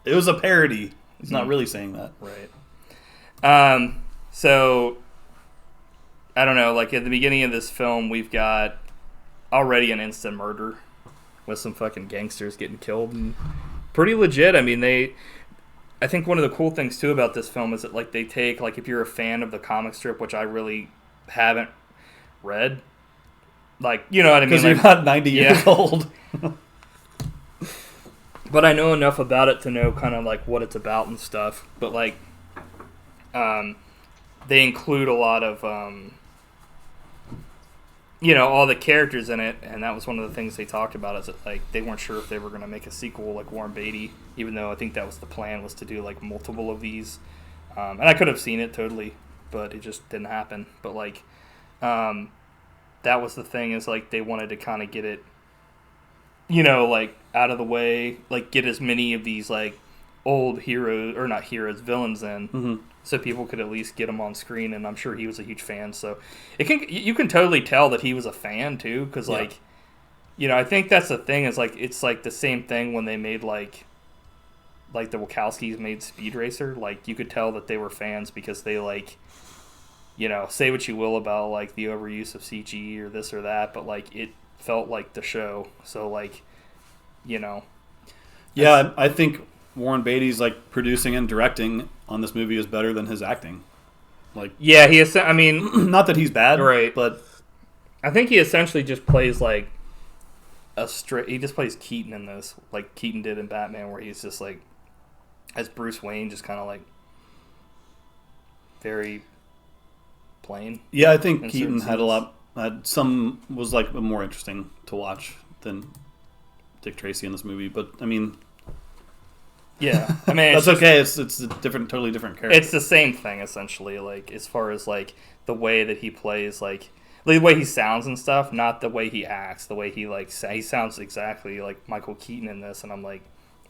[SPEAKER 2] it was a parody. He's not really saying that,
[SPEAKER 1] right? So I don't know. Like at the beginning of this film, we've got already an instant murder with some fucking gangsters getting killed, and pretty legit. I mean, I think one of the cool things too about this film is that like they take, like, if you're a fan of the comic strip, which I really haven't read, like, you know what I mean?
[SPEAKER 2] Because you're not 90 years old.
[SPEAKER 1] But I know enough about it to know kind of like what it's about and stuff. But like, they include a lot of, all the characters in it, and that was one of the things they talked about, is that like they weren't sure if they were going to make a sequel like Warren Beatty, even though I think that was the plan, was to do like multiple of these. And I could have seen it totally, but it just didn't happen. But like, that was the thing, is like they wanted to kind of get it, like out of the way, like get as many of these like old heroes, or not heroes, villains in, so people could at least get them on screen. And I'm sure he was a huge fan, so you can totally tell that he was a fan too, because like, I think that's the thing, is like it's like the same thing when they made like the Wachowskis made Speed Racer. Like you could tell that they were fans, because they like, say what you will about like the overuse of CG or this or that, but like it felt like the show. So like,
[SPEAKER 2] yeah, I think Warren Beatty's like producing and directing on this movie is better than his acting. Like,
[SPEAKER 1] yeah, he is. I mean,
[SPEAKER 2] not that he's bad,
[SPEAKER 1] right?
[SPEAKER 2] But
[SPEAKER 1] I think he essentially just plays like he just plays Keaton in this, like Keaton did in Batman, where he's just like, as Bruce Wayne, just kind of like very plain.
[SPEAKER 2] Yeah, I think Keaton was like more interesting to watch than Dick Tracy in this movie. But I mean,
[SPEAKER 1] yeah, I mean
[SPEAKER 2] that's okay. It's a totally different character.
[SPEAKER 1] It's the same thing essentially. Like as far as like the way that he plays, like the way he sounds and stuff, not the way he acts. The way he like he sounds exactly like Michael Keaton in this, and I'm like,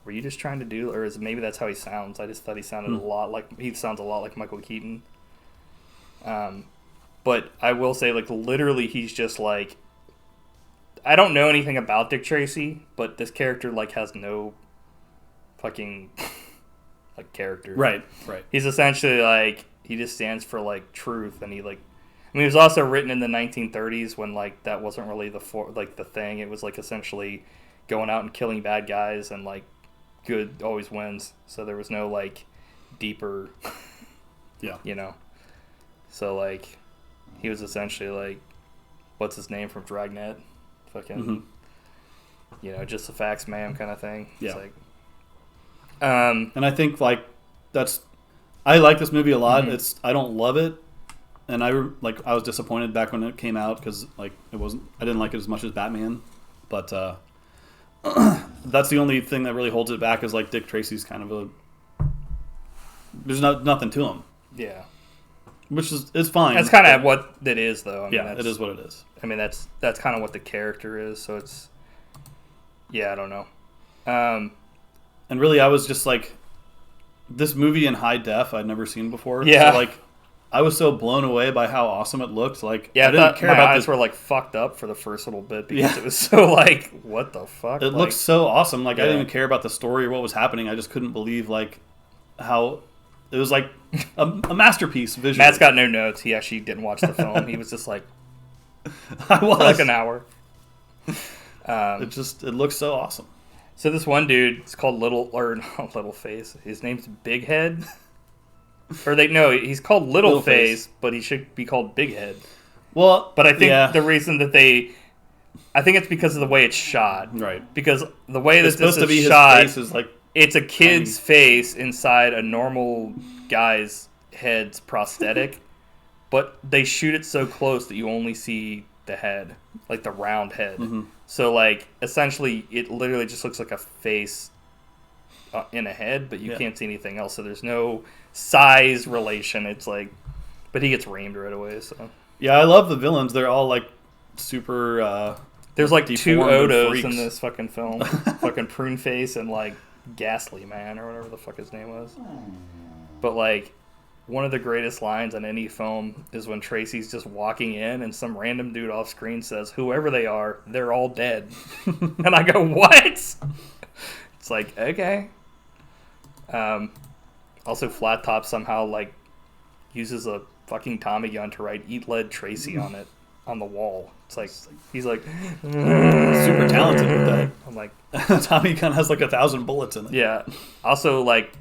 [SPEAKER 1] were you just trying to do, or is maybe that's how he sounds? I just thought he sounded he sounds a lot like Michael Keaton. But I will say, like, literally, he's just like, I don't know anything about Dick Tracy, but this character like has no fucking like character.
[SPEAKER 2] Right.
[SPEAKER 1] He's essentially like, he just stands for like truth, and he like, I mean, it was also written in the 1930s when like that wasn't really the thing. It was like essentially going out and killing bad guys, and like good always wins. So there was no like deeper, So like, he was essentially like, what's his name from Dragnet, fucking, just the facts, ma'am, kind of thing.
[SPEAKER 2] Yeah.
[SPEAKER 1] It's like,
[SPEAKER 2] and I think like I like this movie a lot. I don't love it, and I was disappointed back when it came out, because like I didn't like it as much as Batman, but that's the only thing that really holds it back, is like Dick Tracy's kind of there's nothing to him.
[SPEAKER 1] Yeah.
[SPEAKER 2] Which is fine.
[SPEAKER 1] That's kind of what it is, though. I mean,
[SPEAKER 2] it is what it is.
[SPEAKER 1] I mean, that's kind of what the character is. So it's, I don't know. Um,
[SPEAKER 2] and really, I was just like, this movie in high def I'd never seen before.
[SPEAKER 1] Yeah.
[SPEAKER 2] So, like, I was so blown away by how awesome it looked. Like,
[SPEAKER 1] yeah,
[SPEAKER 2] I didn't care
[SPEAKER 1] my
[SPEAKER 2] about
[SPEAKER 1] eyes
[SPEAKER 2] this.
[SPEAKER 1] were like fucked up for the first little bit because it was so like, what the fuck?
[SPEAKER 2] It
[SPEAKER 1] like,
[SPEAKER 2] looked so awesome. Like, I didn't
[SPEAKER 1] Yeah.
[SPEAKER 2] even care about the story or what was happening. I just couldn't believe, like, how it was like a masterpiece visually.
[SPEAKER 1] Matt's got no notes. He actually didn't watch the film. He was just like,
[SPEAKER 2] I was.
[SPEAKER 1] for like an hour.
[SPEAKER 2] It looks so awesome.
[SPEAKER 1] So this one dude, it's called not Little Face. His name's Big Head. He's called Little Face, but he should be called Big Head.
[SPEAKER 2] Well,
[SPEAKER 1] But I think the reason that I think it's because of the way it's shot.
[SPEAKER 2] Right.
[SPEAKER 1] Because the way that
[SPEAKER 2] it's supposed
[SPEAKER 1] this
[SPEAKER 2] to be
[SPEAKER 1] is shot,
[SPEAKER 2] his face is like,
[SPEAKER 1] it's a kid's face inside a normal guy's head's prosthetic, but they shoot it so close that you only see the head, like the round head.
[SPEAKER 2] Mm-hmm.
[SPEAKER 1] So, like, essentially, it literally just looks like a face in a head, but you can't see anything else. So there's no size relation. It's like, but he gets reamed right away. So
[SPEAKER 2] yeah, I love the villains. They're all like super.
[SPEAKER 1] there's like two
[SPEAKER 2] deformed
[SPEAKER 1] Odos
[SPEAKER 2] freaks.
[SPEAKER 1] in this fucking film, fucking Prune Face and like Ghastly Man or whatever the fuck his name was. But like, one of the greatest lines in any film is when Tracy's just walking in and some random dude off screen says, "Whoever they are, they're all dead." And I go, "What?" It's like, okay. Also, Flat Top somehow like uses a fucking Tommy gun to write "Eat Lead Tracy" on it on the wall. It's like he's like
[SPEAKER 2] super talented with that.
[SPEAKER 1] I'm like,
[SPEAKER 2] Tommy gun has like 1,000 bullets in it.
[SPEAKER 1] yeah. Also, like,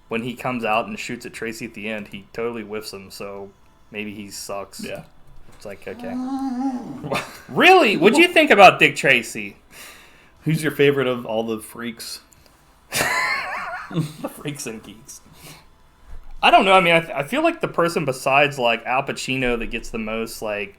[SPEAKER 1] when he comes out and shoots at Tracy at the end, he totally whiffs him, so maybe he sucks.
[SPEAKER 2] Yeah.
[SPEAKER 1] It's like, okay. Really? What'd you think about Dick Tracy?
[SPEAKER 2] Who's your favorite of all the freaks?
[SPEAKER 1] The freaks and geeks. I don't know. I mean, I feel like the person besides, like, Al Pacino that gets the most, like,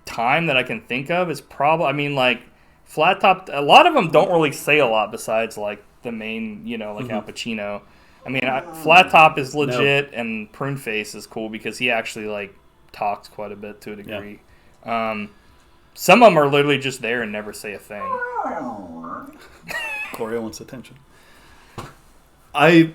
[SPEAKER 1] time that I can think of is probably, I mean, like, Flat Top, a lot of them don't really say a lot besides, like, the main, like Al Pacino. I mean, Flat Top is legit, and Prune Face is cool because he actually, like, talks quite a bit to a degree. Yeah. Some of them are literally just there and never say a thing.
[SPEAKER 2] Corey wants attention.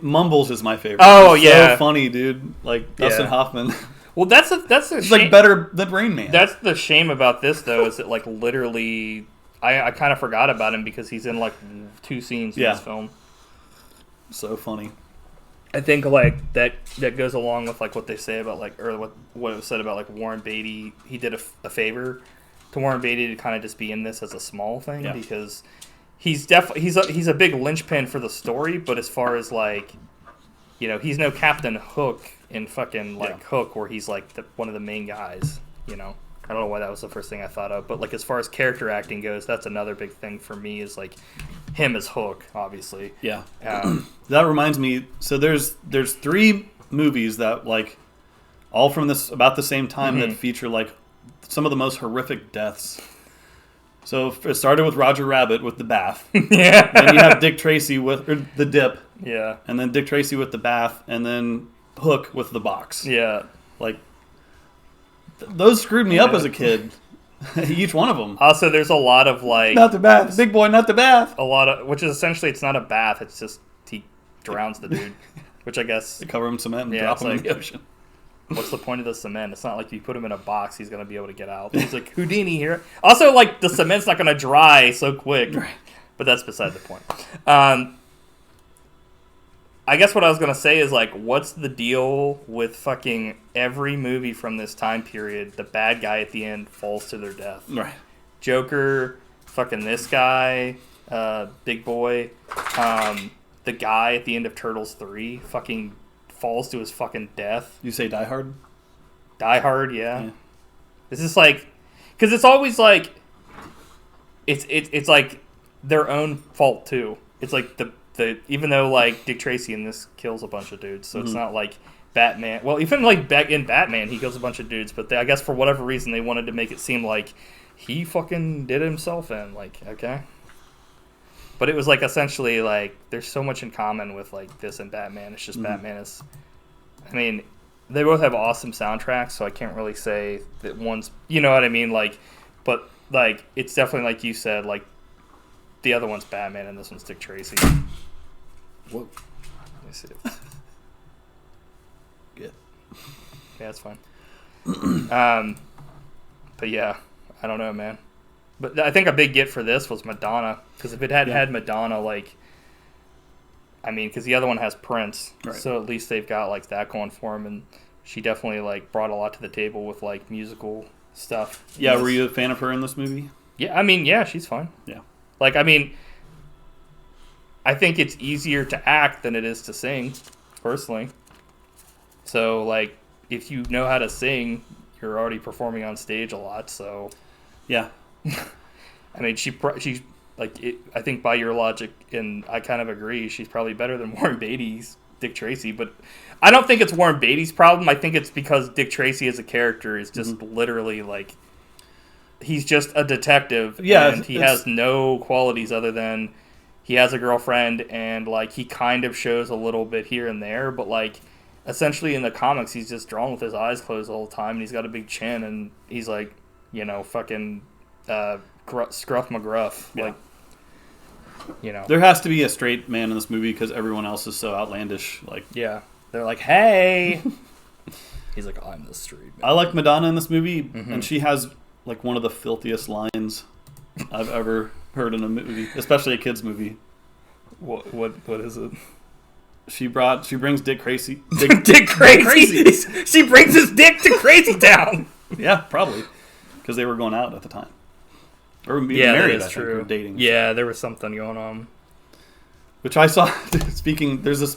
[SPEAKER 2] Mumbles is my favorite.
[SPEAKER 1] Oh,
[SPEAKER 2] He's
[SPEAKER 1] yeah.
[SPEAKER 2] so funny, dude. Like, Dustin Hoffman.
[SPEAKER 1] Well, that's the
[SPEAKER 2] It's
[SPEAKER 1] shame.
[SPEAKER 2] like better than Rain Man.
[SPEAKER 1] That's the shame about this, though, is that, like, literally, I kind of forgot about him because he's in, like, 2 scenes in this film.
[SPEAKER 2] So funny.
[SPEAKER 1] I think, like, that goes along with, like, what they say about, like, or what was said about, like, Warren Beatty. He did a favor to Warren Beatty to kind of just be in this as a small thing because he's definitely he's a big linchpin for the story, but as far as, like, he's no Captain Hook in fucking, like, Hook, where he's, like, one of the main guys, I don't know why that was the first thing I thought of, but, like, as far as character acting goes, that's another big thing for me is, like, him as Hook, obviously.
[SPEAKER 2] Yeah. That reminds me, so there's 3 movies that, like, all from about the same time that feature, like, some of the most horrific deaths. So it started with Roger Rabbit with the bath.
[SPEAKER 1] Yeah.
[SPEAKER 2] Then you have Dick Tracy with the dip.
[SPEAKER 1] Yeah.
[SPEAKER 2] And then Dick Tracy with the bath, and then Hook with the box.
[SPEAKER 1] Yeah.
[SPEAKER 2] Like, those screwed me up as a kid. Each one of them.
[SPEAKER 1] Also, there's a lot of, like...
[SPEAKER 2] Not the bath. Big boy, not the bath.
[SPEAKER 1] A lot of... Which is essentially, it's not a bath. It's just he drowns the dude. Which I guess...
[SPEAKER 2] They cover him in cement and drop him in the ocean.
[SPEAKER 1] What's the point of the cement? It's not like you put him in a box, he's going to be able to get out. He's like, Houdini here. Also, like, the cement's not going to dry so quick.
[SPEAKER 2] Right.
[SPEAKER 1] But that's beside the point. I guess what I was going to say is, like, what's the deal with fucking every movie from this time period, the bad guy at the end falls to their death?
[SPEAKER 2] Right.
[SPEAKER 1] Joker, fucking this guy, Big Boy, the guy at the end of Turtles 3 fucking falls to his fucking death.
[SPEAKER 2] You say Die Hard?
[SPEAKER 1] Die Hard, yeah. It's just like, because it's always like, it's like their own fault too. It's like the even though like Dick Tracy in this kills a bunch of dudes, so it's not like Batman. Well, even like back in Batman, he kills a bunch of dudes, but I guess for whatever reason they wanted to make it seem like he fucking did it himself in. Like, okay. But it was like essentially like there's so much in common with like this and Batman. It's just Batman is. I mean, they both have awesome soundtracks, so I can't really say that one's. You know what I mean? Like, but like it's definitely like you said. Like the other one's Batman, and this one's Dick Tracy.
[SPEAKER 2] Whoa.
[SPEAKER 1] Let me see.
[SPEAKER 2] Good.
[SPEAKER 1] Yeah, that's fine. But yeah, I don't know, man. But I think a big get for this was Madonna, because if it had Madonna, like, I mean, because the other one has Prince,
[SPEAKER 2] right.
[SPEAKER 1] So at least they've got like that going for him, and she definitely like brought a lot to the table with like musical stuff.
[SPEAKER 2] Yeah, were you a fan of her in this movie?
[SPEAKER 1] Yeah, I mean, yeah, she's fine.
[SPEAKER 2] Yeah,
[SPEAKER 1] like, I mean, I think it's easier to act than it is to sing, personally. So like, if you know how to sing, you're already performing on stage a lot, so
[SPEAKER 2] yeah.
[SPEAKER 1] I mean, she's like, I think by your logic, and I kind of agree, she's probably better than Warren Beatty's Dick Tracy, but I don't think it's Warren Beatty's problem. I think it's because Dick Tracy as a character is just literally like, he's just a detective, and he has no qualities other than he has a girlfriend, and like he kind of shows a little bit here and there, but like essentially in the comics he's just drawn with his eyes closed all the time, and he's got a big chin, and he's like, you know, fucking Scruff McGruff.
[SPEAKER 2] Yeah.
[SPEAKER 1] Like, you know,
[SPEAKER 2] there has to be a straight man in this movie because everyone else is so outlandish. Like,
[SPEAKER 1] yeah, they're like, hey. He's like, I'm the straight man.
[SPEAKER 2] I like Madonna in this movie, and she has like one of the filthiest lines I've ever heard in a movie, especially a kids movie.
[SPEAKER 1] What is it?
[SPEAKER 2] She brings Dick Tracy.
[SPEAKER 1] Dick Crazy. She brings his dick to Crazy Town.
[SPEAKER 2] Yeah, probably because they were going out at the time. Or
[SPEAKER 1] yeah,
[SPEAKER 2] married,
[SPEAKER 1] that is true.
[SPEAKER 2] Or dating.
[SPEAKER 1] Yeah, there was something going on.
[SPEAKER 2] Which I saw. Speaking, there's this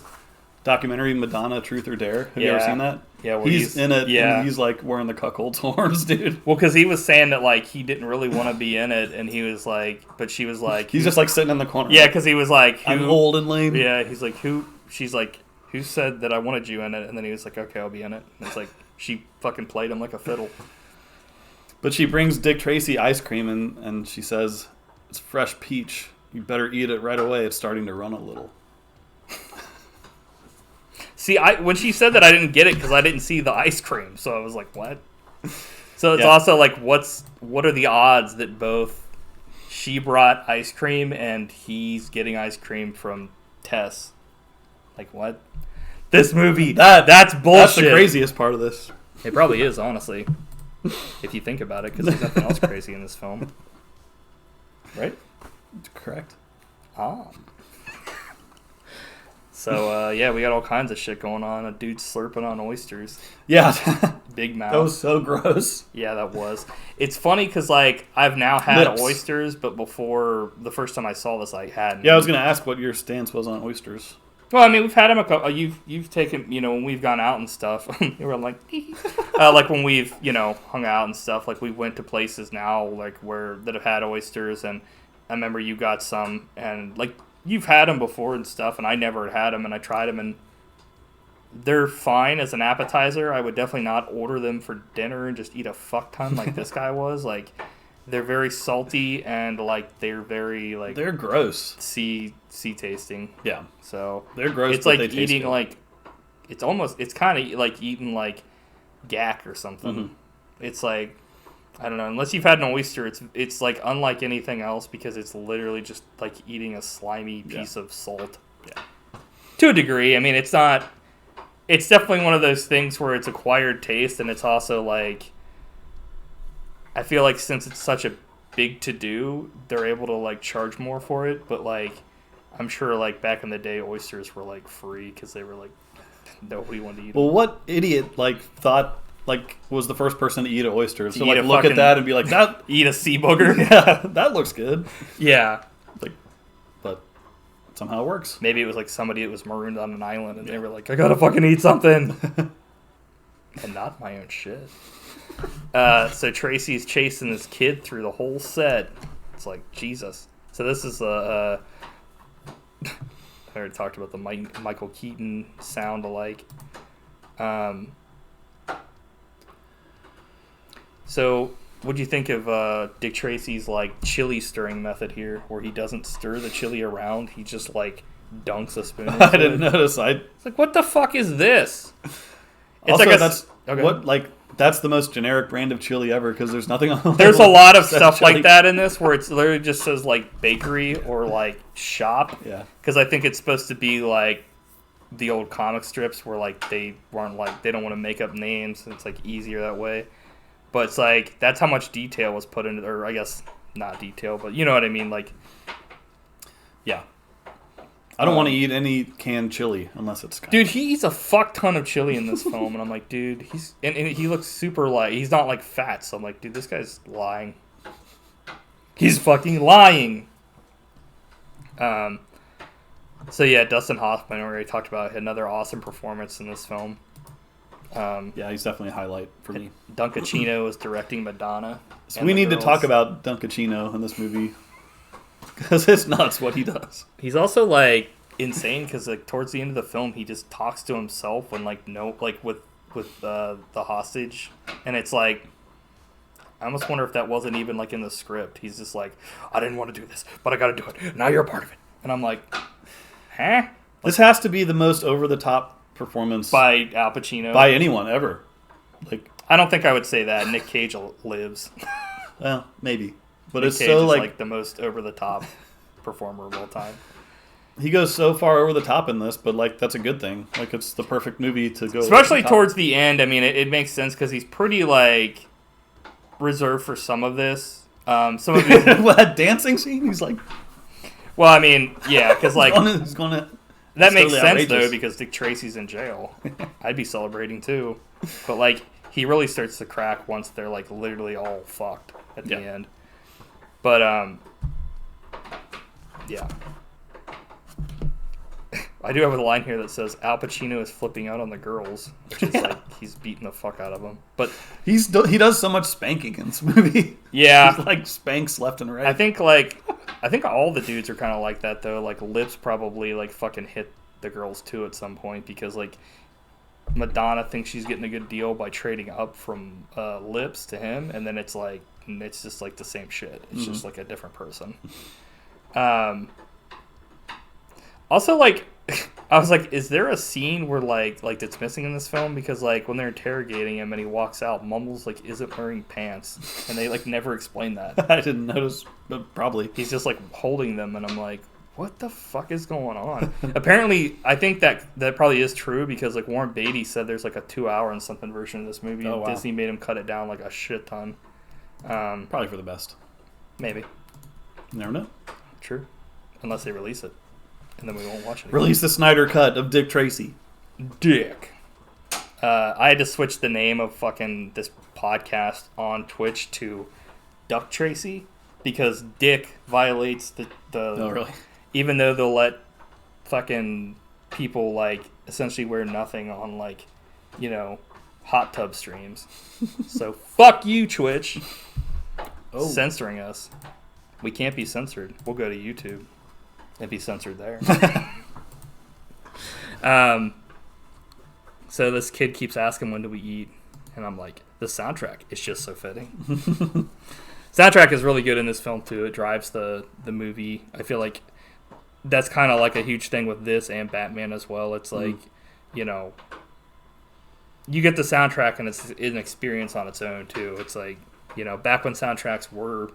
[SPEAKER 2] documentary, Madonna, Truth or Dare. Have you ever seen that?
[SPEAKER 1] Yeah, where
[SPEAKER 2] he's in it. Yeah, and he's like wearing the cuckold's horns, dude.
[SPEAKER 1] Well, because he was saying that like he didn't really want to be in it, and he was like, but she was like,
[SPEAKER 2] he's just like sitting in the corner.
[SPEAKER 1] Yeah, because he was like,
[SPEAKER 2] I'm old and lame.
[SPEAKER 1] Yeah, he's like, who? She's like, who said that I wanted you in it? And then he was like, okay, I'll be in it. And it's like she fucking played him like a fiddle.
[SPEAKER 2] But she brings Dick Tracy ice cream, and she says, it's fresh peach. You better eat it right away. It's starting to run a little.
[SPEAKER 1] See, when she said that, I didn't get it because I didn't see the ice cream. So I was like, what? So it's also like, what are the odds that both she brought ice cream and he's getting ice cream from Tess? Like, what? This movie, that's bullshit.
[SPEAKER 2] That's the craziest part of this.
[SPEAKER 1] It probably is, honestly. If you think about it, because there's nothing else crazy in this film. Right?
[SPEAKER 2] Correct.
[SPEAKER 1] Ah. So, yeah, we got all kinds of shit going on. A dude slurping on oysters.
[SPEAKER 2] Yeah.
[SPEAKER 1] Big mouth.
[SPEAKER 2] That was so gross.
[SPEAKER 1] Yeah, that was. It's funny because, like, I've now had oysters, but before, the first time I saw this, I hadn't.
[SPEAKER 2] Yeah, I was going to ask what your stance was on oysters.
[SPEAKER 1] Well, I mean, we've had them a couple. You've taken, you know, when we've gone out and stuff. You were like, like when we've, you know, hung out and stuff. Like we went to places now, like that have had oysters, and I remember you got some, and like you've had them before and stuff, and I never had them, and I tried them, and they're fine as an appetizer. I would definitely not order them for dinner and just eat a fuck ton like this guy was. Like, they're very salty and like they're very like
[SPEAKER 2] they're gross.
[SPEAKER 1] Sea tasting.
[SPEAKER 2] Yeah.
[SPEAKER 1] So
[SPEAKER 2] they're gross.
[SPEAKER 1] It's like eating like it's kind of like eating like gack or something. Mm-hmm. It's like, I don't know. Unless you've had an oyster, it's like unlike anything else because it's literally just like eating a slimy piece of salt.
[SPEAKER 2] Yeah.
[SPEAKER 1] To a degree. I mean, it's not. It's definitely one of those things where it's acquired taste, and it's also like, I feel like since it's such a big to-do, they're able to like charge more for it. But like, I'm sure like back in the day, oysters were like free because they were like nobody wanted to eat them.
[SPEAKER 2] Well, what idiot like thought like was the first person to eat an oyster? So like look at that and be like, that
[SPEAKER 1] eat a sea booger.
[SPEAKER 2] Yeah, that looks good.
[SPEAKER 1] Yeah,
[SPEAKER 2] like, but somehow it works.
[SPEAKER 1] Maybe it was like somebody that was marooned on an island and they were like, I gotta fucking eat something, and not my own shit. So Tracy's chasing this kid through the whole set. It's like, Jesus. So this is I already talked about the Michael Keaton sound alike. So what do you think of Dick Tracy's like chili stirring method here, where he doesn't stir the chili around, he just like dunks a spoon into
[SPEAKER 2] I didn't notice.
[SPEAKER 1] It's like, what the fuck is this? It's
[SPEAKER 2] also,
[SPEAKER 1] like
[SPEAKER 2] that's what like that's the most generic brand of chili ever because there's nothing on the label.
[SPEAKER 1] There's a lot of
[SPEAKER 2] that
[SPEAKER 1] stuff
[SPEAKER 2] chili.
[SPEAKER 1] like that in this where it's literally just says like bakery or like shop.
[SPEAKER 2] Yeah.
[SPEAKER 1] Because I think it's supposed to be like the old comic strips where like they weren't like they don't want to make up names and it's like easier that way. But it's like that's how much detail was put into, or I guess not detail, but you know what I mean. Like,
[SPEAKER 2] yeah. I don't want to eat any canned chili unless it's
[SPEAKER 1] dude, he eats a fuck ton of chili in this film, and I'm like, dude, he's and he looks super light. He's not like fat, so I'm like, dude, this guy's lying. He's fucking lying. So yeah, Dustin Hoffman, we already talked about, had another awesome performance in this film.
[SPEAKER 2] Yeah, he's definitely a highlight for me.
[SPEAKER 1] Dunkachino is directing Madonna.
[SPEAKER 2] So we need to talk about Dunkachino in this movie. Because it's nuts what he does.
[SPEAKER 1] He's also like insane because like towards the end of the film he just talks to himself when like with the hostage, and it's like I almost wonder if that wasn't even like in the script. He's just like, I didn't want to do this, but I got to do it. Now you're a part of it, and I'm like, huh?
[SPEAKER 2] This has to be the most over the top performance
[SPEAKER 1] By Al Pacino,
[SPEAKER 2] by anyone ever. Like,
[SPEAKER 1] I don't think I would say that. Nick Cage lives.
[SPEAKER 2] well, maybe. But
[SPEAKER 1] Nick
[SPEAKER 2] it's
[SPEAKER 1] Cage
[SPEAKER 2] so
[SPEAKER 1] is
[SPEAKER 2] like
[SPEAKER 1] the most over the top performer of all time.
[SPEAKER 2] he goes so far over the top in this, but like that's a good thing. Like it's the perfect movie to go.
[SPEAKER 1] Especially towards the end. I mean, it makes sense because he's pretty like reserved for some of this. Some of these,
[SPEAKER 2] well, that dancing scene. He's like,
[SPEAKER 1] well, I mean, yeah, because like
[SPEAKER 2] he's gonna.
[SPEAKER 1] That makes
[SPEAKER 2] totally
[SPEAKER 1] sense
[SPEAKER 2] outrageous.
[SPEAKER 1] though because Dick Tracy's in jail. I'd be celebrating too, but like he really starts to crack once they're like literally all fucked at the end. But yeah. I do have a line here that says Al Pacino is flipping out on the girls, which is like he's beating the fuck out of them. But
[SPEAKER 2] he does so much spanking in this movie.
[SPEAKER 1] Yeah,
[SPEAKER 2] he's like spanks left and right.
[SPEAKER 1] I think all the dudes are kind of like that though. Like Lips probably like fucking hit the girls too at some point because like Madonna thinks she's getting a good deal by trading up from Lips to him, and then it's just like the same shit. It's just like a different person. Also, like, I was like, is there a scene where like that's missing in this film? Because like when they're interrogating him and he walks out, Mumbles like isn't wearing pants, and they like never explain that.
[SPEAKER 2] I didn't notice, but probably
[SPEAKER 1] he's just like holding them, and I'm like, what the fuck is going on? Apparently, I think that probably is true because like Warren Beatty said there's like a 2-hour and something version of this movie.
[SPEAKER 2] Oh, wow.
[SPEAKER 1] Disney made him cut it down like a shit ton.
[SPEAKER 2] Probably for the best.
[SPEAKER 1] Maybe.
[SPEAKER 2] You never know.
[SPEAKER 1] True. Unless they release it. And then we won't watch it again.
[SPEAKER 2] Release the Snyder cut of Dick Tracy.
[SPEAKER 1] Dick. I had to switch the name of fucking this podcast on Twitch to Duck Tracy because Dick violates the
[SPEAKER 2] Oh, really?
[SPEAKER 1] Even though they'll let fucking people like essentially wear nothing on like, you know, hot tub streams. So fuck you, Twitch. Oh. Censoring us. We can't be censored. We'll go to YouTube and be censored there. So this kid keeps asking when do we eat, and I'm like, the soundtrack is just so fitting. Soundtrack is really good in this film too. It drives the movie. I feel like that's kind of like a huge thing with this and Batman as well. It's like, you know, you get the soundtrack and it's an experience on its own too. It's like, you know, back when soundtracks were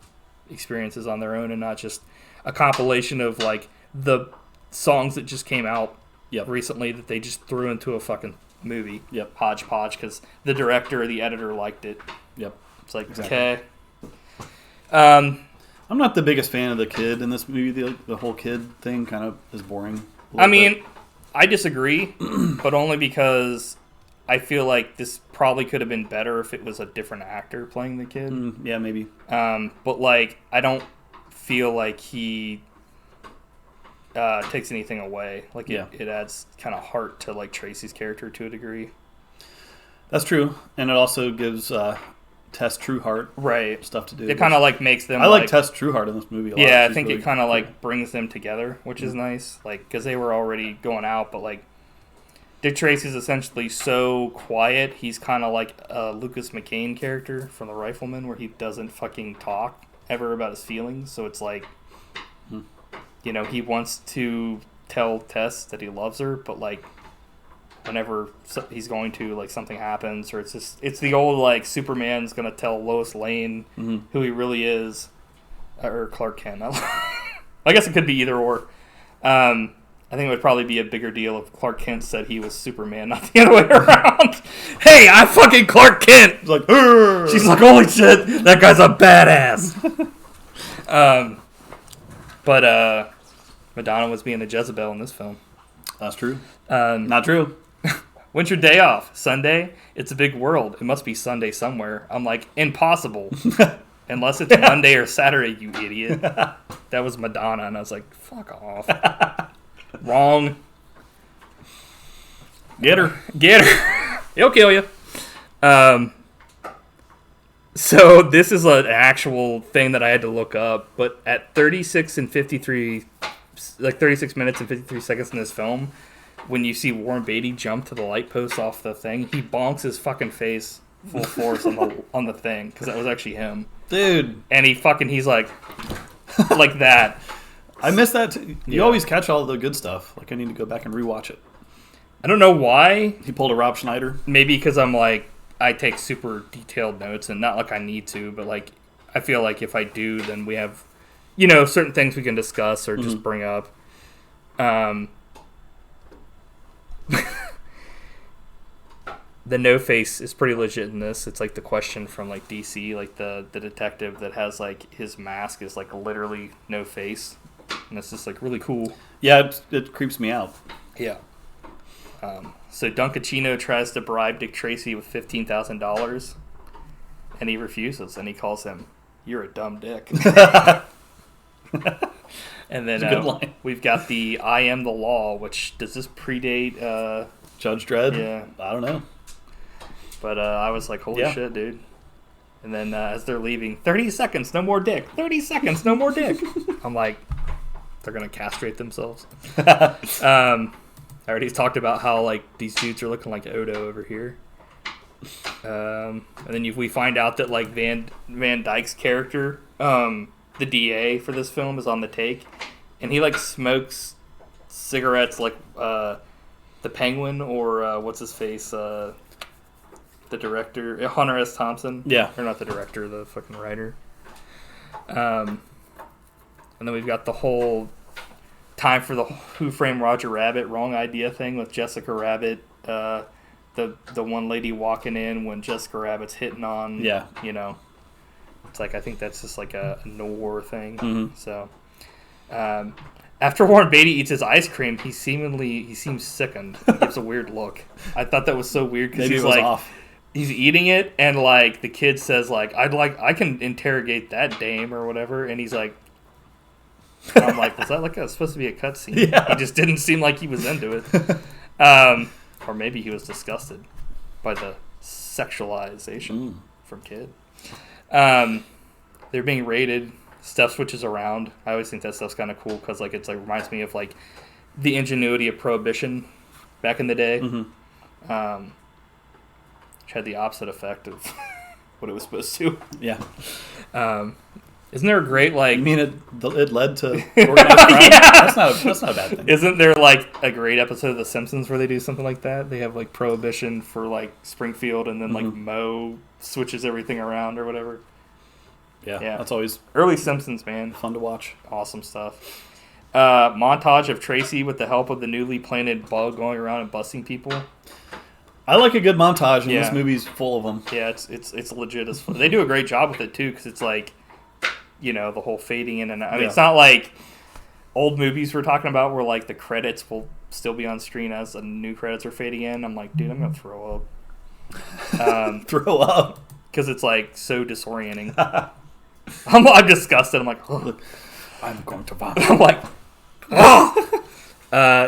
[SPEAKER 1] experiences on their own and not just a compilation of like the songs that just came out recently that they just threw into a fucking movie. Hodgepodge because the director or the editor liked it. It's like, okay.
[SPEAKER 2] I'm not the biggest fan of the kid in this movie. The whole kid thing kind of is boring.
[SPEAKER 1] I mean, I disagree, but only because I feel like this probably could have been better if it was a different actor playing the kid.
[SPEAKER 2] Yeah, maybe.
[SPEAKER 1] But like, I don't feel like he takes anything away. Like, it adds kind of heart to like Tracy's character to a degree.
[SPEAKER 2] That's true, and it also gives Tess Trueheart stuff to do.
[SPEAKER 1] It kind of like makes them.
[SPEAKER 2] I like Tess Trueheart in this movie a lot.
[SPEAKER 1] Yeah,
[SPEAKER 2] She's
[SPEAKER 1] I think
[SPEAKER 2] really
[SPEAKER 1] it kind of like brings them together, which is nice. Like, because they were already going out, but like Dick Tracy's essentially so quiet. He's kind of like a Lucas McCain character from The Rifleman, where he doesn't fucking talk ever about his feelings. So it's like, you know, he wants to tell Tess that he loves her, but like whenever he's going to, like, something happens, or it's the old, like, Superman's gonna tell Lois Lane who he really is, or Clark Kent. I guess it could be either or. I think it would probably be a bigger deal if Clark Kent said he was Superman, not the other way around. Hey, I'm fucking Clark Kent! She's like, Urgh. She's like, holy shit, that guy's a badass. But Madonna was being a Jezebel in this film.
[SPEAKER 2] That's true. Not true.
[SPEAKER 1] When's your day off? Sunday? It's a big world. It must be Sunday somewhere. I'm like, impossible. Unless it's Monday or Saturday, you idiot. That was Madonna, and I was like, fuck off. Wrong.
[SPEAKER 2] Get her.
[SPEAKER 1] He'll kill you. So this is an actual thing that I had to look up, but at 36 minutes and 53 seconds in this film, when you see Warren Beatty jump to the light post off the thing, he bonks his fucking face full force on the thing, because that was actually him.
[SPEAKER 2] Dude.
[SPEAKER 1] And he's like that.
[SPEAKER 2] I missed that too. You always catch all the good stuff. Like, I need to go back and rewatch it.
[SPEAKER 1] I don't know why.
[SPEAKER 2] He pulled a Rob Schneider.
[SPEAKER 1] Maybe because I'm like, I take super detailed notes, and not like I need to, but like, I feel like if I do, then we have, certain things we can discuss or just bring up. The no face is pretty legit in this. It's like the question from like DC, like the detective that has like his mask is like literally no face, and it's just like really cool.
[SPEAKER 2] Yeah, it creeps me out.
[SPEAKER 1] Yeah. So Dunkachino tries to bribe Dick Tracy with $15,000, and he refuses, and he calls him, "You're a dumb dick." And then we've got the "I am the law," which does this predate
[SPEAKER 2] Judge Dredd?
[SPEAKER 1] Yeah,
[SPEAKER 2] I don't know.
[SPEAKER 1] But I was like, holy shit, dude. And then as they're leaving, 30 seconds, no more dick. 30 seconds, no more dick. I'm like, they're going to castrate themselves. I already talked about how like these dudes are looking like Odo over here. And then we find out that like Van Dyke's character, the DA for this film, is on the take. And he like smokes cigarettes like the Penguin or what's his face, the director, Hunter S. Thompson.
[SPEAKER 2] Yeah.
[SPEAKER 1] Or not the director, the fucking writer. And then we've got the whole time for the Who Framed Roger Rabbit wrong idea thing with Jessica Rabbit. The one lady walking in when Jessica Rabbit's hitting on.
[SPEAKER 2] Yeah.
[SPEAKER 1] It's like, I think that's just like a noir thing.
[SPEAKER 2] Mm-hmm.
[SPEAKER 1] So, after Warren Beatty eats his ice cream, he seems sickened. He gives a weird look. I thought that was so weird because he's like, off. He's eating it, and like the kid says like, I can interrogate that dame or whatever, and he's like, and I'm like, was that like supposed to be a cutscene?
[SPEAKER 2] Yeah.
[SPEAKER 1] He just didn't seem like he was into it, or maybe he was disgusted by the sexualization from kid. They're being raided. Stuff switches around. I always think that stuff's kind of cool because like it's like reminds me of like the ingenuity of Prohibition back in the day.
[SPEAKER 2] Mm-hmm.
[SPEAKER 1] Which had the opposite effect of what it was supposed to.
[SPEAKER 2] Yeah.
[SPEAKER 1] Isn't there a great like?
[SPEAKER 2] You mean it led to organized crime?
[SPEAKER 1] Yeah.
[SPEAKER 2] That's not a bad thing.
[SPEAKER 1] Isn't there like a great episode of The Simpsons where they do something like that? They have like Prohibition for like Springfield, and then like Moe switches everything around or whatever.
[SPEAKER 2] Yeah, that's always
[SPEAKER 1] early Simpsons, man.
[SPEAKER 2] Fun to watch.
[SPEAKER 1] Awesome stuff. Montage of Tracy with the help of the newly planted bug going around and busting people.
[SPEAKER 2] I like a good montage, and this movie's full of them.
[SPEAKER 1] Yeah, it's legit as fun. They do a great job with it too, because it's like, the whole fading in and out. I mean, it's not like old movies we're talking about where like the credits will still be on screen as the new credits are fading in. I'm like, dude, I'm gonna throw up.
[SPEAKER 2] Throw up
[SPEAKER 1] because it's like so disorienting. I'm disgusted. I'm like, oh.
[SPEAKER 2] I'm going to vomit.
[SPEAKER 1] I'm like, oh.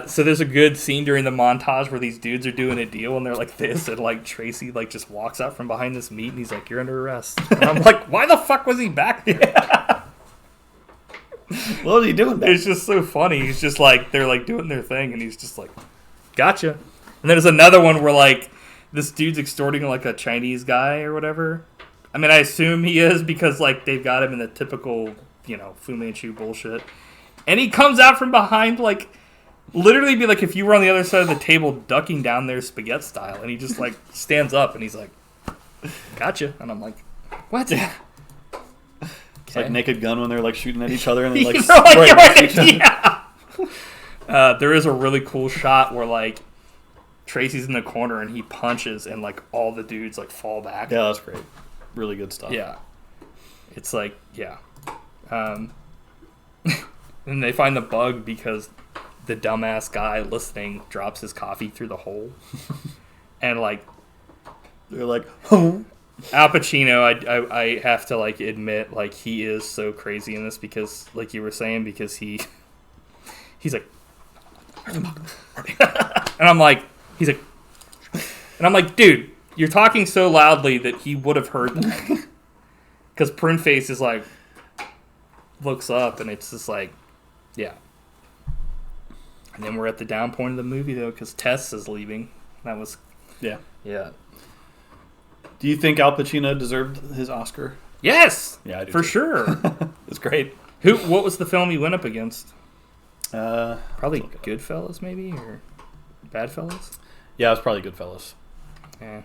[SPEAKER 1] So there's a good scene during the montage where these dudes are doing a deal and they're like this, and like Tracy like just walks out from behind this meat and he's like, "You're under arrest." And I'm like, why the fuck was he back there?
[SPEAKER 2] Yeah. What was he doing back?
[SPEAKER 1] It's just so funny. He's just like, they're like doing their thing and he's just like, gotcha. And then there's another one where like this dude's extorting like a Chinese guy or whatever. I mean, I assume he is because like they've got him in the typical, Fu Manchu bullshit. And he comes out from behind like literally be like if you were on the other side of the table ducking down there spaghetti style, and he just like stands up and he's like, "Gotcha," and I'm like, "What?"
[SPEAKER 2] Yeah. It's like Naked Gun when they're like shooting at each other and then like
[SPEAKER 1] there is a really cool shot where like Tracy's in the corner and he punches and like all the dudes like fall back.
[SPEAKER 2] Yeah, that's great. Really good stuff.
[SPEAKER 1] Yeah, it's like and they find the bug because the dumbass guy listening drops his coffee through the hole, and like
[SPEAKER 2] they're like, oh.
[SPEAKER 1] Al Pacino, I have to like admit, like he is so crazy in this because, like you were saying, because he's like, and I'm like, and I'm like, dude, you're talking so loudly that he would have heard that, because Pruneface is like, looks up and it's just like, yeah. And then we're at the down point of the movie though, because Tess is leaving. That was,
[SPEAKER 2] yeah.
[SPEAKER 1] Do
[SPEAKER 2] you think Al Pacino deserved his Oscar?
[SPEAKER 1] Yes.
[SPEAKER 2] Yeah, I do
[SPEAKER 1] for
[SPEAKER 2] too.
[SPEAKER 1] Sure.
[SPEAKER 2] It's great.
[SPEAKER 1] What was the film he went up against?
[SPEAKER 2] Probably
[SPEAKER 1] Goodfellas, maybe, or Badfellas.
[SPEAKER 2] Yeah, it was probably Goodfellas.
[SPEAKER 1] Yeah.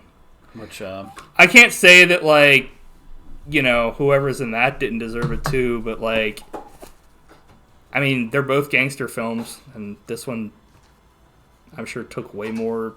[SPEAKER 2] Which
[SPEAKER 1] I can't say that like, whoever's in that didn't deserve it too, but like, I mean, they're both gangster films, and this one, I'm sure, took way more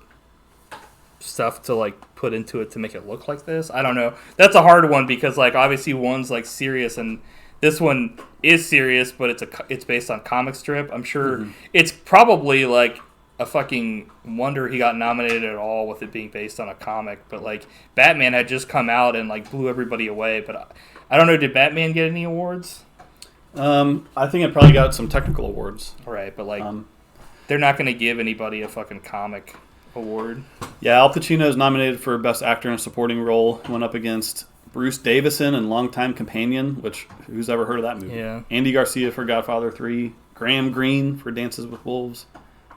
[SPEAKER 1] stuff to like put into it to make it look like this. I don't know. That's a hard one because like obviously one's like serious and this one is serious, but it's based on comic strip. I'm sure it's probably like a fucking wonder he got nominated at all with it being based on a comic. But like Batman had just come out and like blew everybody away. But I don't know. Did Batman get any awards?
[SPEAKER 2] I think it probably got some technical awards.
[SPEAKER 1] All right, but like they're not going to give anybody a fucking comic award.
[SPEAKER 2] Yeah, Al Pacino is nominated for Best Actor in a Supporting Role. Went up against Bruce Davison in Longtime Companion, which who's ever heard of that movie?
[SPEAKER 1] Yeah.
[SPEAKER 2] Andy Garcia for Godfather 3, Graham Greene for Dances with Wolves,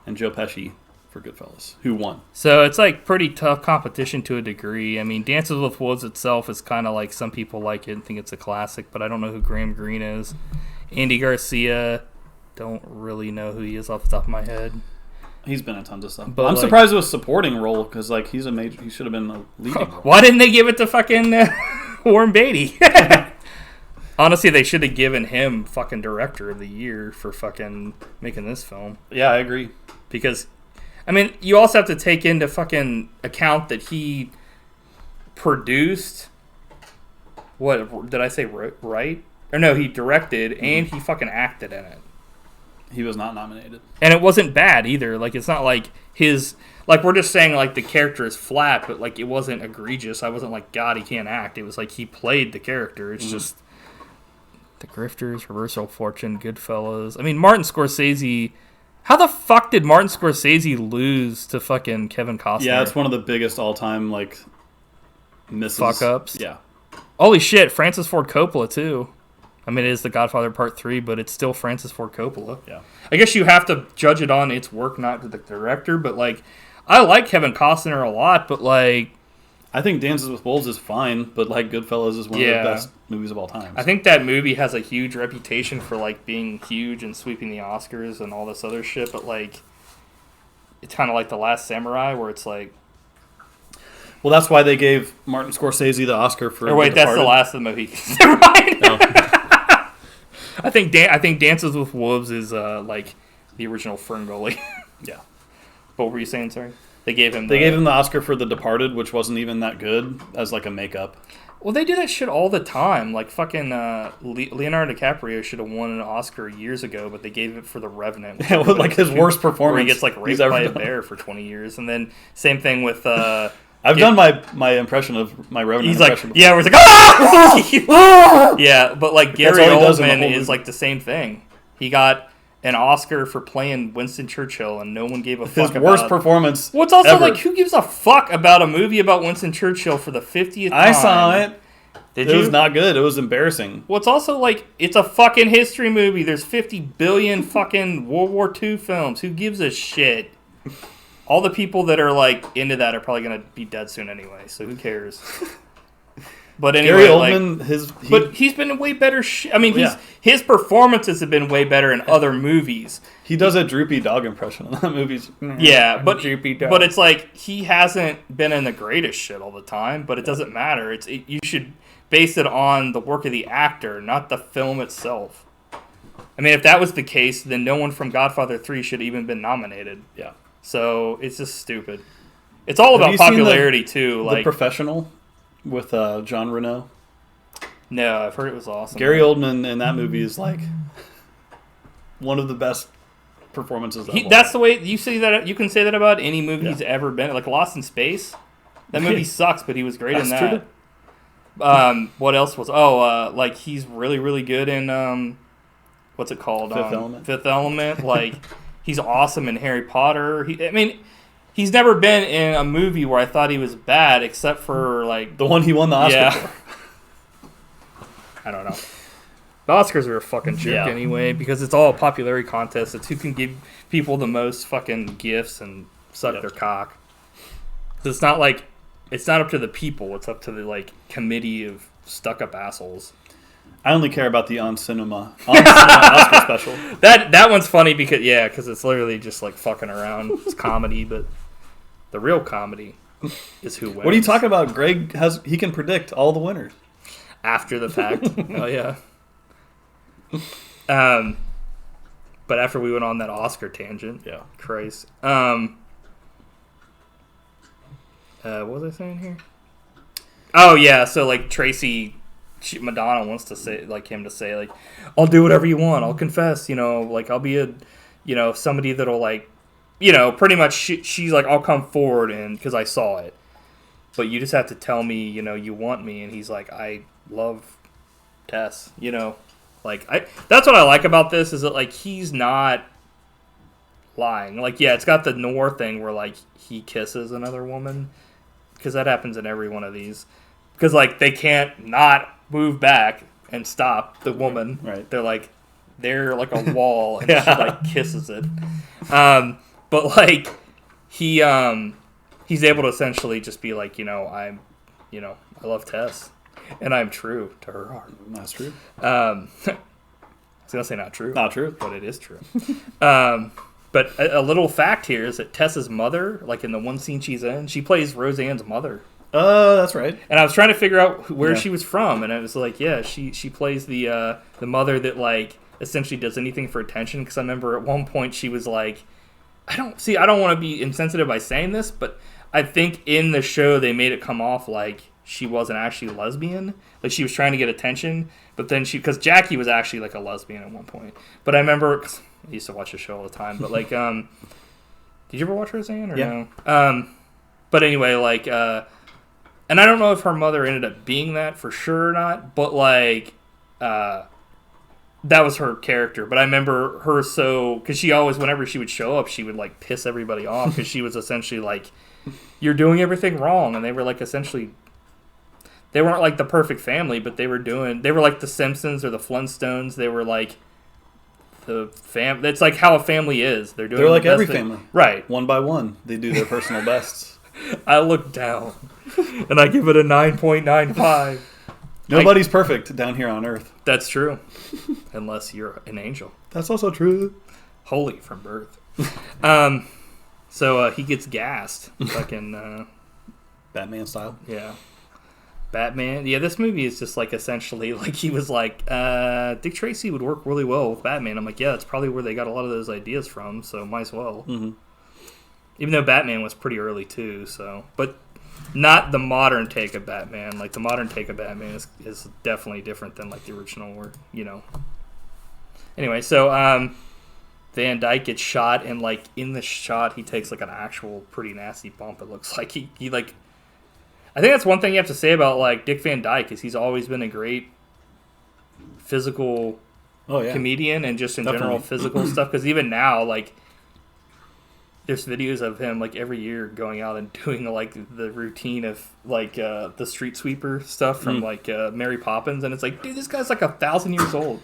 [SPEAKER 2] and Joe Pesci for Goodfellas, who won.
[SPEAKER 1] So it's like pretty tough competition to a degree. I mean, Dances with Wolves itself is kind of like some people like it and think it's a classic, but I don't know who Graham Greene is. Andy Garcia, don't really know who he is off the top of my head.
[SPEAKER 2] He's been in tons of stuff.
[SPEAKER 1] But
[SPEAKER 2] I'm
[SPEAKER 1] like,
[SPEAKER 2] surprised it was supporting role because like he should have been a leading role.
[SPEAKER 1] Why didn't they give it to fucking Warren Beatty? Honestly, they should have given him fucking Director of the Year for fucking making this film.
[SPEAKER 2] Yeah, I agree.
[SPEAKER 1] Because, I mean, you also have to take into fucking account that he produced. What did I say? Right? Or no, he directed and he fucking acted in it.
[SPEAKER 2] He was not nominated.
[SPEAKER 1] And it wasn't bad either. Like, it's not like his... Like, we're just saying, like, the character is flat, but, like, it wasn't egregious. I wasn't like, God, he can't act. It was like he played the character. It's just... The Grifters, Reversal of Fortune, Goodfellas. I mean, Martin Scorsese... How the fuck did Martin Scorsese lose to fucking Kevin Costner?
[SPEAKER 2] Yeah, it's one of the biggest all-time, like, misses.
[SPEAKER 1] Fuck-ups?
[SPEAKER 2] Yeah.
[SPEAKER 1] Holy shit, Francis Ford Coppola, too. I mean, it is The Godfather Part 3, but it's still Francis Ford Coppola.
[SPEAKER 2] Yeah.
[SPEAKER 1] I guess you have to judge it on its work, not the director, but, like, I like Kevin Costner a lot, but, like...
[SPEAKER 2] I think Dances with Wolves is fine, but, like, Goodfellas is one of the best movies of all time.
[SPEAKER 1] I think that movie has a huge reputation for, like, being huge and sweeping the Oscars and all this other shit, but, like, it's kind of like The Last Samurai, where it's like...
[SPEAKER 2] Well, that's why they gave Martin Scorsese the Oscar for...
[SPEAKER 1] Or wait, that's the last of the Mohicans. Never mind. No. I think Dances with Wolves is like the original Ferngully.
[SPEAKER 2] Yeah.
[SPEAKER 1] What were you saying? Sorry. They gave him
[SPEAKER 2] the Oscar for The Departed, which wasn't even that good, as like a makeup.
[SPEAKER 1] Well, they do that shit all the time. Like fucking Leonardo DiCaprio should have won an Oscar years ago, but they gave it for The Revenant.
[SPEAKER 2] Yeah, with like his worst performance.
[SPEAKER 1] Where he gets like raped by a bear for 20 years, and then same thing with.
[SPEAKER 2] I've done my impression of my Revenant.
[SPEAKER 1] He's like,
[SPEAKER 2] before.
[SPEAKER 1] yeah, we're like, ah! Yeah, but like Gary Oldman is like the same thing. He got an Oscar for playing Winston Churchill, and no one gave a fuck about
[SPEAKER 2] his worst performance.
[SPEAKER 1] What's also
[SPEAKER 2] ever.
[SPEAKER 1] like, who gives a fuck about a movie about Winston Churchill for the 50th time?
[SPEAKER 2] I saw it.
[SPEAKER 1] Did you?
[SPEAKER 2] It was not good. It was embarrassing.
[SPEAKER 1] Well, it's also like, it's a fucking history movie. There's 50 billion fucking World War II films. Who gives a shit? All the people that are like into that are probably going to be dead soon anyway, so who cares? But anyway,
[SPEAKER 2] Gary Oldman,
[SPEAKER 1] he's been in way better. I mean, his performances have been way better in other movies.
[SPEAKER 2] He does a droopy dog impression in that movie.
[SPEAKER 1] Yeah, but droopy dog. But it's like he hasn't been in the greatest shit all the time. But it doesn't matter. You should base it on the work of the actor, not the film itself. I mean, if that was the case, then no one from Godfather 3 should have even been nominated.
[SPEAKER 2] Yeah.
[SPEAKER 1] So it's just stupid. It's all about popularity too.
[SPEAKER 2] The Professional with Jean Reno.
[SPEAKER 1] No, I've heard it was awesome.
[SPEAKER 2] Gary Oldman in that movie is like one of the best performances.
[SPEAKER 1] That's the way you say that. You can say that about any movie he's ever been. Like Lost in Space. That movie sucks, but he was great in that. True. What else was? Like he's really, really good in what's it called? Fifth Element. Like he's awesome in Harry Potter. He's never been in a movie where I thought he was bad, except for like
[SPEAKER 2] the one he won the Oscar for.
[SPEAKER 1] I don't know. The Oscars are a fucking joke anyway, because it's all a popularity contest. It's who can give people the most fucking gifts and suck their cock. It's not like it's not up to the people. It's up to the like committee of stuck-up assholes.
[SPEAKER 2] I only care about the on cinema Oscar special.
[SPEAKER 1] That one's funny because it's literally just like fucking around. It's comedy, but the real comedy is who wins.
[SPEAKER 2] What are you talking about? Greg he can predict all the winners
[SPEAKER 1] after the fact. Oh yeah. But after we went on that Oscar tangent, Christ. What was I saying here? Oh yeah, so like Tracy. Madonna wants to say him to say like, I'll do whatever you want. I'll confess, like I'll be somebody that'll like, pretty much she's like, I'll come forward and because I saw it, but you just have to tell me, you want me. And he's like, I love Tess, like that's what I like about this is that like he's not lying. Like it's got the noir thing where like he kisses another woman because that happens in every one of these because like they can't not move back and stop the woman.
[SPEAKER 2] Right.
[SPEAKER 1] They're like a wall and she like kisses it. But like he's able to essentially just be like, I love Tess and I'm true to her heart.
[SPEAKER 2] That's true.
[SPEAKER 1] I was gonna say not true.
[SPEAKER 2] Not true.
[SPEAKER 1] But it is true. But a little fact here is that Tess's mother, like in the one scene she's in, she plays Roseanne's mother.
[SPEAKER 2] That's right.
[SPEAKER 1] And I was trying to figure out where she was from, and I was like, she plays the mother that like essentially does anything for attention. Because I remember at one point she was like, I don't want to be insensitive by saying this, but I think in the show they made it come off like she wasn't actually lesbian, like she was trying to get attention. But then because Jackie was actually like a lesbian at one point. But I remember I used to watch the show all the time. But like, did you ever watch Roseanne or no? But anyway, like. And I don't know if her mother ended up being that for sure or not, but like, that was her character. But I remember her because she always, whenever she would show up, she would like piss everybody off because she was essentially like, you're doing everything wrong. And they were like essentially, they weren't like the perfect family, but they were like the Simpsons or the Flintstones. They were like the fam. It's like how a family is. They're
[SPEAKER 2] like every family.
[SPEAKER 1] Right.
[SPEAKER 2] One by one, they do their personal bests.
[SPEAKER 1] I look down, and I give it a 9.95.
[SPEAKER 2] Nobody's perfect down here on Earth.
[SPEAKER 1] That's true, unless you're an angel.
[SPEAKER 2] That's also true.
[SPEAKER 1] Holy from birth. So he gets gassed, fucking
[SPEAKER 2] Batman style.
[SPEAKER 1] Yeah, Batman. Yeah, this movie is just like essentially like he was like, Dick Tracy would work really well with Batman. I'm like, yeah, that's probably where they got a lot of those ideas from. So might as well.
[SPEAKER 2] Mm-hmm.
[SPEAKER 1] Even though Batman was pretty early too, but not the modern take of Batman. Like the modern take of Batman is definitely different than like the original, or Anyway, so Van Dyke gets shot, and like in the shot, he takes like an actual pretty nasty bump. It looks like he like. I think that's one thing you have to say about like Dick Van Dyke is he's always been a great physical comedian and just in general physical stuff. Because even now, like. There's videos of him like every year going out and doing like the routine of like the street sweeper stuff from like Mary Poppins, and it's like, dude, this guy's like 1,000 years old.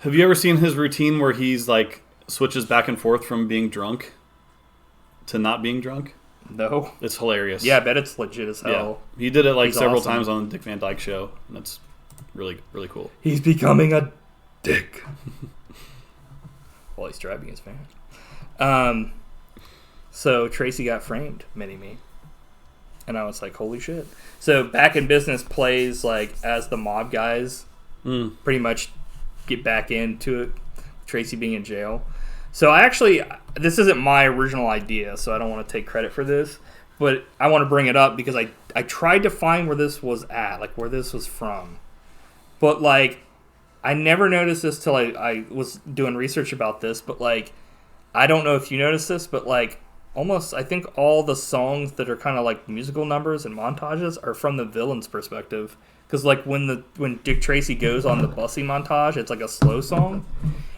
[SPEAKER 2] Have you ever seen his routine where he's like switches back and forth from being drunk to not being drunk?
[SPEAKER 1] No.
[SPEAKER 2] It's hilarious.
[SPEAKER 1] Yeah, I bet it's legit as hell.
[SPEAKER 2] Yeah. He did it like
[SPEAKER 1] He's
[SPEAKER 2] several
[SPEAKER 1] awesome.
[SPEAKER 2] times on the Dick Van Dyke Show, and it's really, really cool.
[SPEAKER 1] He's becoming a dick. While he's driving his van. So Tracy got framed, Mini-Me. And I was like, holy shit. So Back in Business plays like as the mob guys pretty much get back into it. Tracy being in jail. So this isn't my original idea, so I don't want to take credit for this. But I want to bring it up because I tried to find where this was at, like where this was from. But like, I never noticed this till I was doing research about this. But like, I don't know if you noticed this, but like, almost, I think all the songs that are kind of like musical numbers and montages are from the villain's perspective. Because like when Dick Tracy goes on the busing montage, it's like a slow song,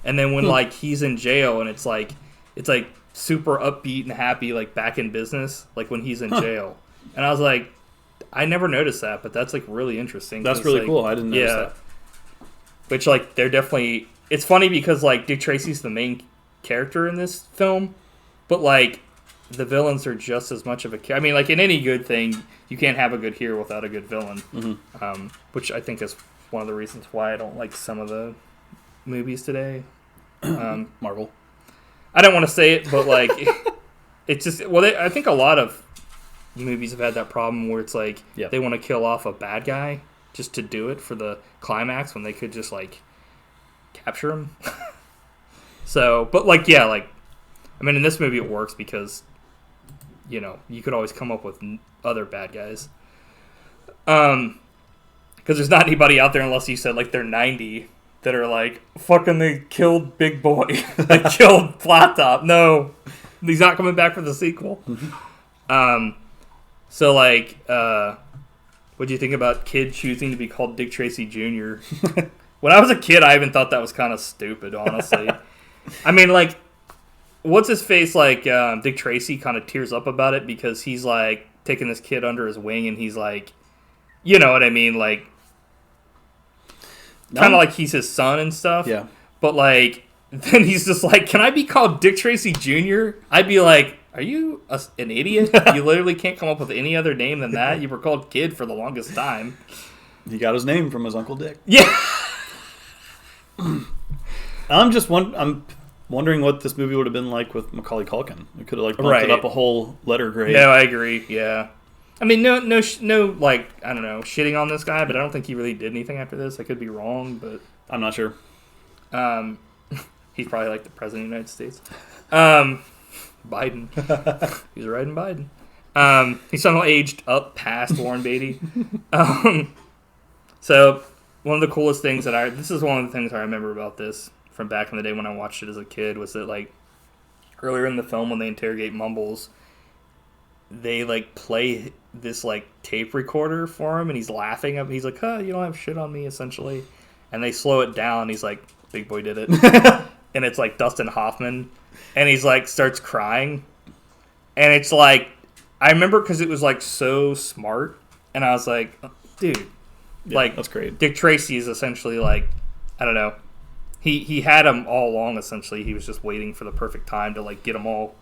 [SPEAKER 1] and then when like he's in jail and it's like super upbeat and happy, like Back in Business, like when he's in jail. And I was like, I never noticed that, but that's like really interesting.
[SPEAKER 2] That's really
[SPEAKER 1] like,
[SPEAKER 2] cool. I didn't notice that.
[SPEAKER 1] Which like they're definitely. It's funny because like Dick Tracy's the main character in this film, but like. The villains are just as much of a... I mean, like, in any good thing, you can't have a good hero without a good villain. Mm-hmm. Which I think is one of the reasons why I don't like some of the movies today.
[SPEAKER 2] Marvel.
[SPEAKER 1] I don't want to say it, but, like, it's just... Well, I think a lot of movies have had that problem where it's, like, they want to kill off a bad guy just to do it for the climax when they could just, like, capture him. So, but, like, yeah, like... I mean, in this movie it works because... You know, you could always come up with other bad guys. Because there's not anybody out there unless you said, like, they're 90 that are like, fucking they killed Big Boy. They killed Flat Top. No. He's not coming back for the sequel. So, like, what do you think about kid choosing to be called Dick Tracy Jr.? When I was a kid, I even thought that was kind of stupid, honestly. I mean, like... What's his face like? Dick Tracy kind of tears up about it because he's like taking this kid under his wing, and he's like, you know what I mean, like kind of like he's his son and stuff.
[SPEAKER 2] Yeah.
[SPEAKER 1] But like, then he's just like, "Can I be called Dick Tracy Jr.?" I'd be like, "Are you an idiot? You literally can't come up with any other name than that. You were called Kid for the longest time."
[SPEAKER 2] He got his name from his Uncle Dick.
[SPEAKER 1] Yeah.
[SPEAKER 2] I'm wondering what this movie would have been like with Macaulay Culkin. We could have like bumped it up a whole letter grade.
[SPEAKER 1] No, I agree. Yeah, I mean, no, like I don't know, shitting on this guy, but I don't think he really did anything after this. I could be wrong, but
[SPEAKER 2] I'm not sure.
[SPEAKER 1] He's probably like the president of the United States. Biden. He's riding Biden. He's somehow aged up past Warren Beatty. So one of the coolest things this is one of the things I remember about this. From back in the day when I watched it as a kid, was that like earlier in the film when they interrogate Mumbles, they like play this like tape recorder for him, and he's laughing. He's like, "Huh, you don't have shit on me," essentially. And they slow it down. And he's like, "Big Boy did it," and it's like Dustin Hoffman, and he's like starts crying, and it's like I remember because it was like so smart, and I was like, "Dude, like
[SPEAKER 2] that's great."
[SPEAKER 1] Dick Tracy is essentially like, I don't know. He had them all along, essentially. He was just waiting for the perfect time to, like, get them all.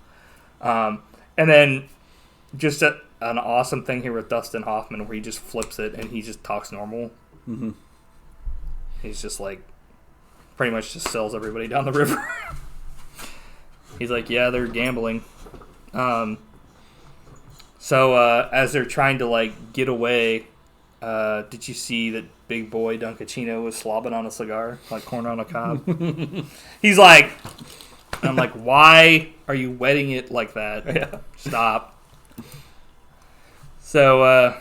[SPEAKER 1] And then just an awesome thing here with Dustin Hoffman where he just flips it and he just talks normal. Mm-hmm. He's just, like, pretty much just sells everybody down the river. He's like, yeah, they're gambling. So as they're trying to, like, get away, did you see that Big Boy Dunkachino was slobbing on a cigar, like corn on a cob? He's like, and I'm like, why are you wetting it like that? Yeah. Stop. So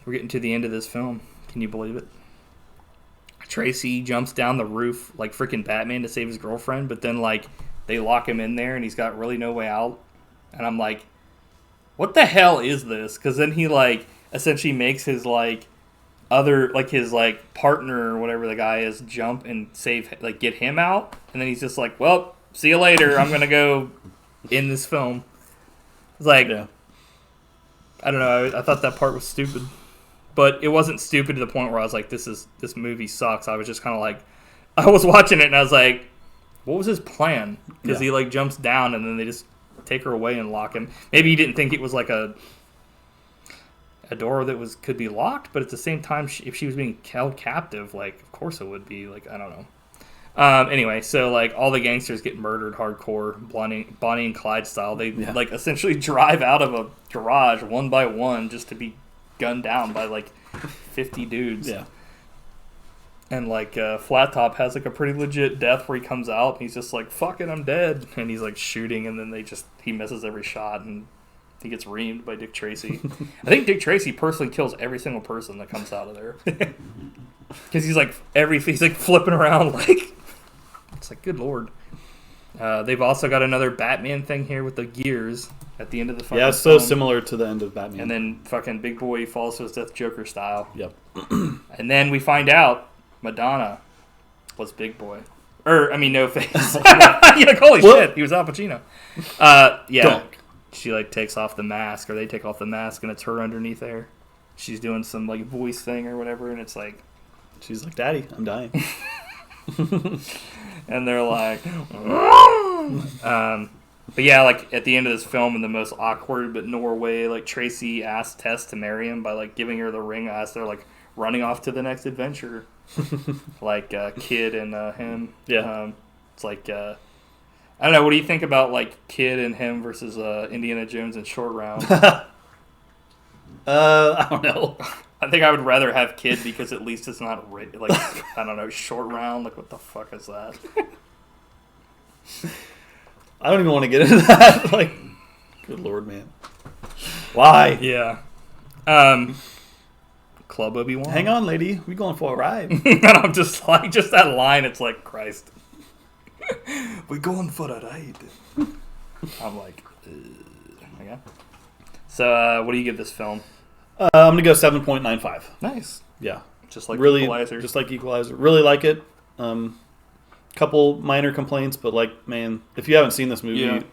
[SPEAKER 1] we're getting to the end of this film. Can you believe it? Tracy jumps down the roof like freaking Batman to save his girlfriend, but then like they lock him in there and he's got really no way out. And I'm like, what the hell is this? Because then he like essentially makes his like his like partner or whatever the guy is jump and save, like get him out, and then he's just like, well, see you later, I'm gonna go in this film. It's like, yeah. I don't know, I thought that part was stupid, but it wasn't stupid to the point where I was like, this movie sucks. I was just kind of like, I was watching it and I was like, what was his plan? Because he like jumps down and then they just take her away and lock him. Maybe he didn't think it was like a door that could be locked, but at the same time, if she was being held captive, like, of course it would be. Like, I don't know. Anyway, so, like, all the gangsters get murdered hardcore, Bonnie and Clyde style. They, like, essentially drive out of a garage one by one just to be gunned down by, like, 50 dudes.
[SPEAKER 2] Yeah.
[SPEAKER 1] And, like, Flat Top has, like, a pretty legit death where he comes out and he's just like, fuck it, I'm dead. And he's, like, shooting, and then he misses every shot, and he gets reamed by Dick Tracy. I think Dick Tracy personally kills every single person that comes out of there. Because he's like flipping around like, it's like, good lord. They've also got another Batman thing here with the gears at the end of the fucking
[SPEAKER 2] it's so
[SPEAKER 1] film.
[SPEAKER 2] similar to the end of Batman.
[SPEAKER 1] And then fucking Big Boy falls to his death Joker style.
[SPEAKER 2] Yep.
[SPEAKER 1] And then we find out Madonna was Big Boy. No face. You're like, holy shit, he was Al Pacino. Dunk. She, like, takes off the mask, or they take off the mask, and it's her underneath there. She's doing some, like, voice thing or whatever, and it's like...
[SPEAKER 2] She's like, Daddy, I'm dying.
[SPEAKER 1] And they're like... but yeah, like, at the end of this film, in the most awkward but Norway, like, Tracy asks Tess to marry him by, like, giving her the ring as they're, like, running off to the next adventure. Like, Kid and him.
[SPEAKER 2] Yeah.
[SPEAKER 1] It's like... I don't know. What do you think about, like, Kid and him versus Indiana Jones and Short Round?
[SPEAKER 2] I don't know.
[SPEAKER 1] I think I would rather have Kid because at least it's not, like, I don't know, Short Round. Like, what the fuck is that?
[SPEAKER 2] I don't even want to get into that. Like, good lord, man. Why?
[SPEAKER 1] Yeah. Club Obi-Wan.
[SPEAKER 2] Hang on, lady. We going for a ride.
[SPEAKER 1] And I'm just like, just that line, it's like, Christ. We're going for a ride. I'm like, okay. So, what do you give this film?
[SPEAKER 2] I'm going to go 7.95.
[SPEAKER 1] Nice.
[SPEAKER 2] Yeah.
[SPEAKER 1] Just like
[SPEAKER 2] really,
[SPEAKER 1] Equalizer.
[SPEAKER 2] Just like Equalizer. Really like it. Couple minor complaints, but, like, man, if you haven't seen this movie,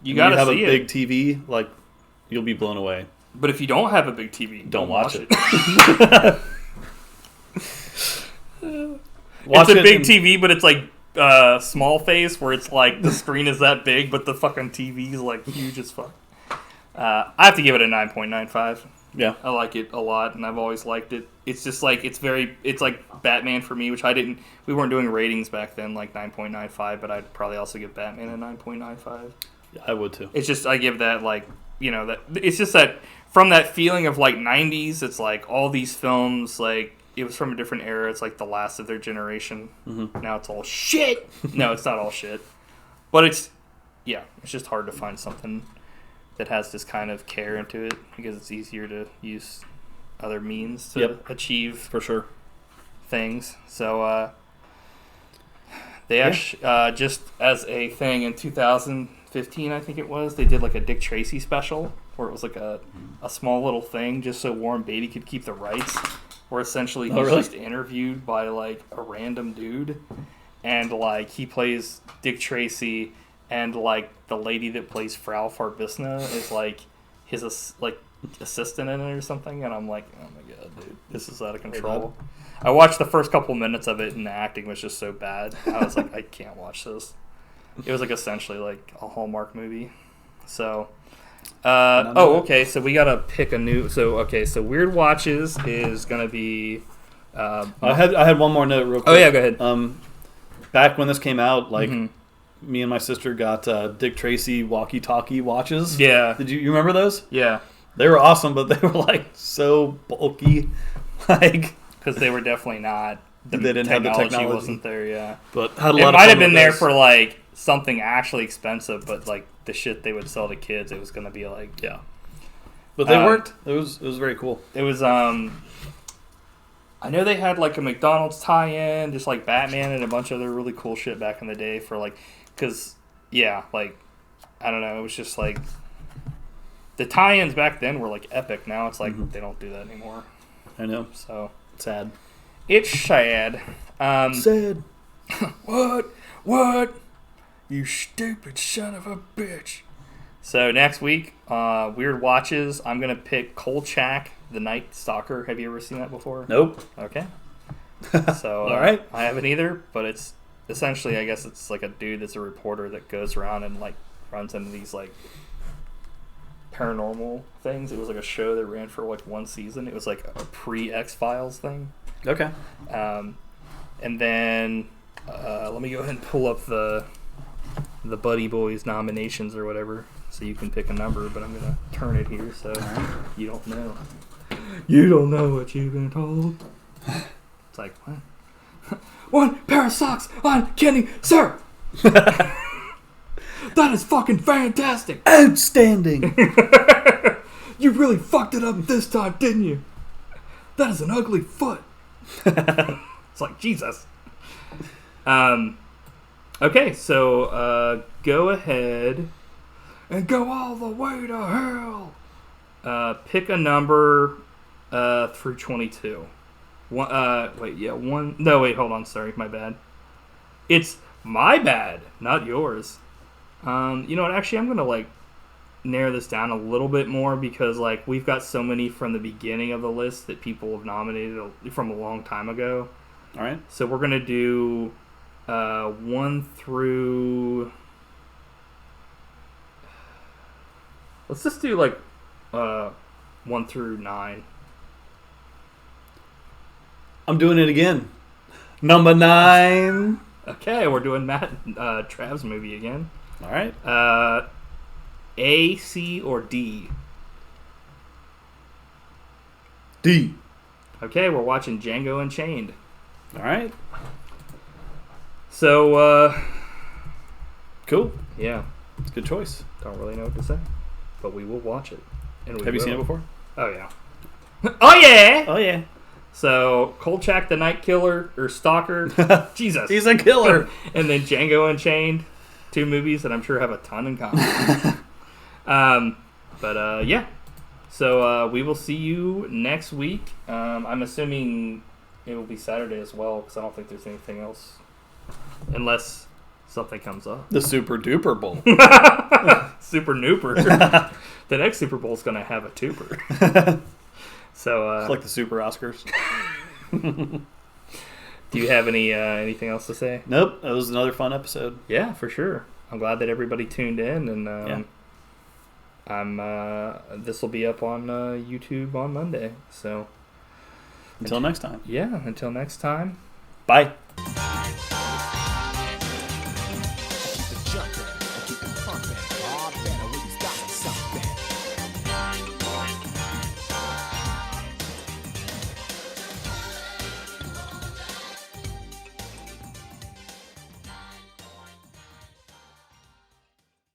[SPEAKER 1] you gotta
[SPEAKER 2] have
[SPEAKER 1] see
[SPEAKER 2] a big TV, like, you'll be blown away.
[SPEAKER 1] But if you don't have a big TV,
[SPEAKER 2] don't watch it.
[SPEAKER 1] It's a big TV, but it's like small face, where it's like the screen is that big, but the fucking TV is like huge as fuck. I have to give it a 9.95.
[SPEAKER 2] Yeah,
[SPEAKER 1] I like it a lot, and I've always liked it. It's just like it's like Batman for me, which we weren't doing ratings back then, like 9.95, but I'd probably also give Batman a 9.95.
[SPEAKER 2] Yeah, I would too.
[SPEAKER 1] It's just, I give that, like, that it's just that from that feeling of like 90s, it's like all these films, like, it was from a different era. It's like the last of their generation. Mm-hmm. Now it's all shit. No, it's not all shit. But it's just hard to find something that has this kind of care into it, because it's easier to use other means to achieve,
[SPEAKER 2] for sure,
[SPEAKER 1] things. So they actually, just as a thing in 2015, I think it was, they did like a Dick Tracy special where it was like a small little thing just so Warren Beatty could keep the rights, where essentially he's just interviewed by like a random dude, and like he plays Dick Tracy, and like the lady that plays Frau Farbissina is like his assistant in it or something, and I'm like, oh my god, dude, this is out of control. I watched the first couple minutes of it, and the acting was just so bad. I was like, I can't watch this. It was like essentially like a Hallmark movie. So, okay, so we gotta pick a new. So Weird Watches is gonna be.
[SPEAKER 2] I had one more note real quick.
[SPEAKER 1] Oh yeah, go ahead.
[SPEAKER 2] Back when this came out, like. Mm-hmm. Me and my sister got Dick Tracy walkie-talkie watches.
[SPEAKER 1] Yeah.
[SPEAKER 2] You remember those?
[SPEAKER 1] Yeah.
[SPEAKER 2] They were awesome, but they were like so bulky, like
[SPEAKER 1] because they were definitely not.
[SPEAKER 2] They didn't have the technology.
[SPEAKER 1] Wasn't there? Yeah.
[SPEAKER 2] But had a lot
[SPEAKER 1] it
[SPEAKER 2] of
[SPEAKER 1] might have been there for like something actually expensive, but like the shit they would sell to kids, it was gonna be like
[SPEAKER 2] But they worked. It was very cool.
[SPEAKER 1] It was I know they had like a McDonald's tie-in, just like Batman and a bunch of other really cool shit back in the day for like. Because, like, I don't know, it was just like, the tie-ins back then were like epic. Now it's like, they don't do that anymore.
[SPEAKER 2] I know.
[SPEAKER 1] So.
[SPEAKER 2] Sad.
[SPEAKER 1] It's sad.
[SPEAKER 2] Sad.
[SPEAKER 1] What? You stupid son of a bitch. So next week, Weird Watches, I'm going to pick Kolchak, the Night Stalker. Have you ever seen that before?
[SPEAKER 2] Nope.
[SPEAKER 1] Okay. So,
[SPEAKER 2] all right.
[SPEAKER 1] I haven't either, but it's essentially, I guess it's like a dude that's a reporter that goes around and like runs into these like paranormal things. It was like a show that ran for like one season. It was like a pre-X-Files thing.
[SPEAKER 2] Okay.
[SPEAKER 1] And then let me go ahead and pull up the Buddy Boys nominations or whatever, so you can pick a number. But I'm gonna turn it here so you don't know. You don't know what you've been told. It's like what? One pair of socks on Kenny, sir. That is fucking fantastic.
[SPEAKER 2] Outstanding.
[SPEAKER 1] You really fucked it up this time, didn't you? That is an ugly foot. It's like, Jesus. Okay, so go ahead and go all the way to hell. Pick a number through 22. One, no, wait, hold on. Sorry, my bad. It's my bad, not yours. You know what? Actually, I'm gonna like narrow this down a little bit more because like we've got so many from the beginning of the list that people have nominated from a long time ago.
[SPEAKER 2] All right.
[SPEAKER 1] So we're gonna do 1 through. Let's just do like 1 through 9. I'm
[SPEAKER 2] doing it again. Number 9.
[SPEAKER 1] Okay, we're doing Matt Trav's movie again.
[SPEAKER 2] All right.
[SPEAKER 1] A, C, or D?
[SPEAKER 2] D.
[SPEAKER 1] Okay, we're watching Django Unchained.
[SPEAKER 2] All right.
[SPEAKER 1] So,
[SPEAKER 2] cool.
[SPEAKER 1] Yeah.
[SPEAKER 2] It's a good choice.
[SPEAKER 1] Don't really know what to say, but we will watch it. And
[SPEAKER 2] Have you seen it before?
[SPEAKER 1] Oh, yeah. Oh, yeah!
[SPEAKER 2] Oh, yeah.
[SPEAKER 1] So, Kolchak the Night Killer, or Stalker. Jesus.
[SPEAKER 2] He's a killer.
[SPEAKER 1] And then Django Unchained. 2 movies that I'm sure have a ton in common. Yeah. So we will see you next week. I'm assuming it will be Saturday as well because I don't think there's anything else. Unless something comes up.
[SPEAKER 2] The Super Duper Bowl.
[SPEAKER 1] Super Nooper. The next Super Bowl is going to have a Tooper. So
[SPEAKER 2] it's like the Super Oscars.
[SPEAKER 1] Do you have anything else to say?
[SPEAKER 2] Nope. That was another fun episode.
[SPEAKER 1] Yeah, for sure. I'm glad that everybody tuned in, and this will be up on YouTube on Monday. So
[SPEAKER 2] until next time.
[SPEAKER 1] Yeah, until next time.
[SPEAKER 2] Bye.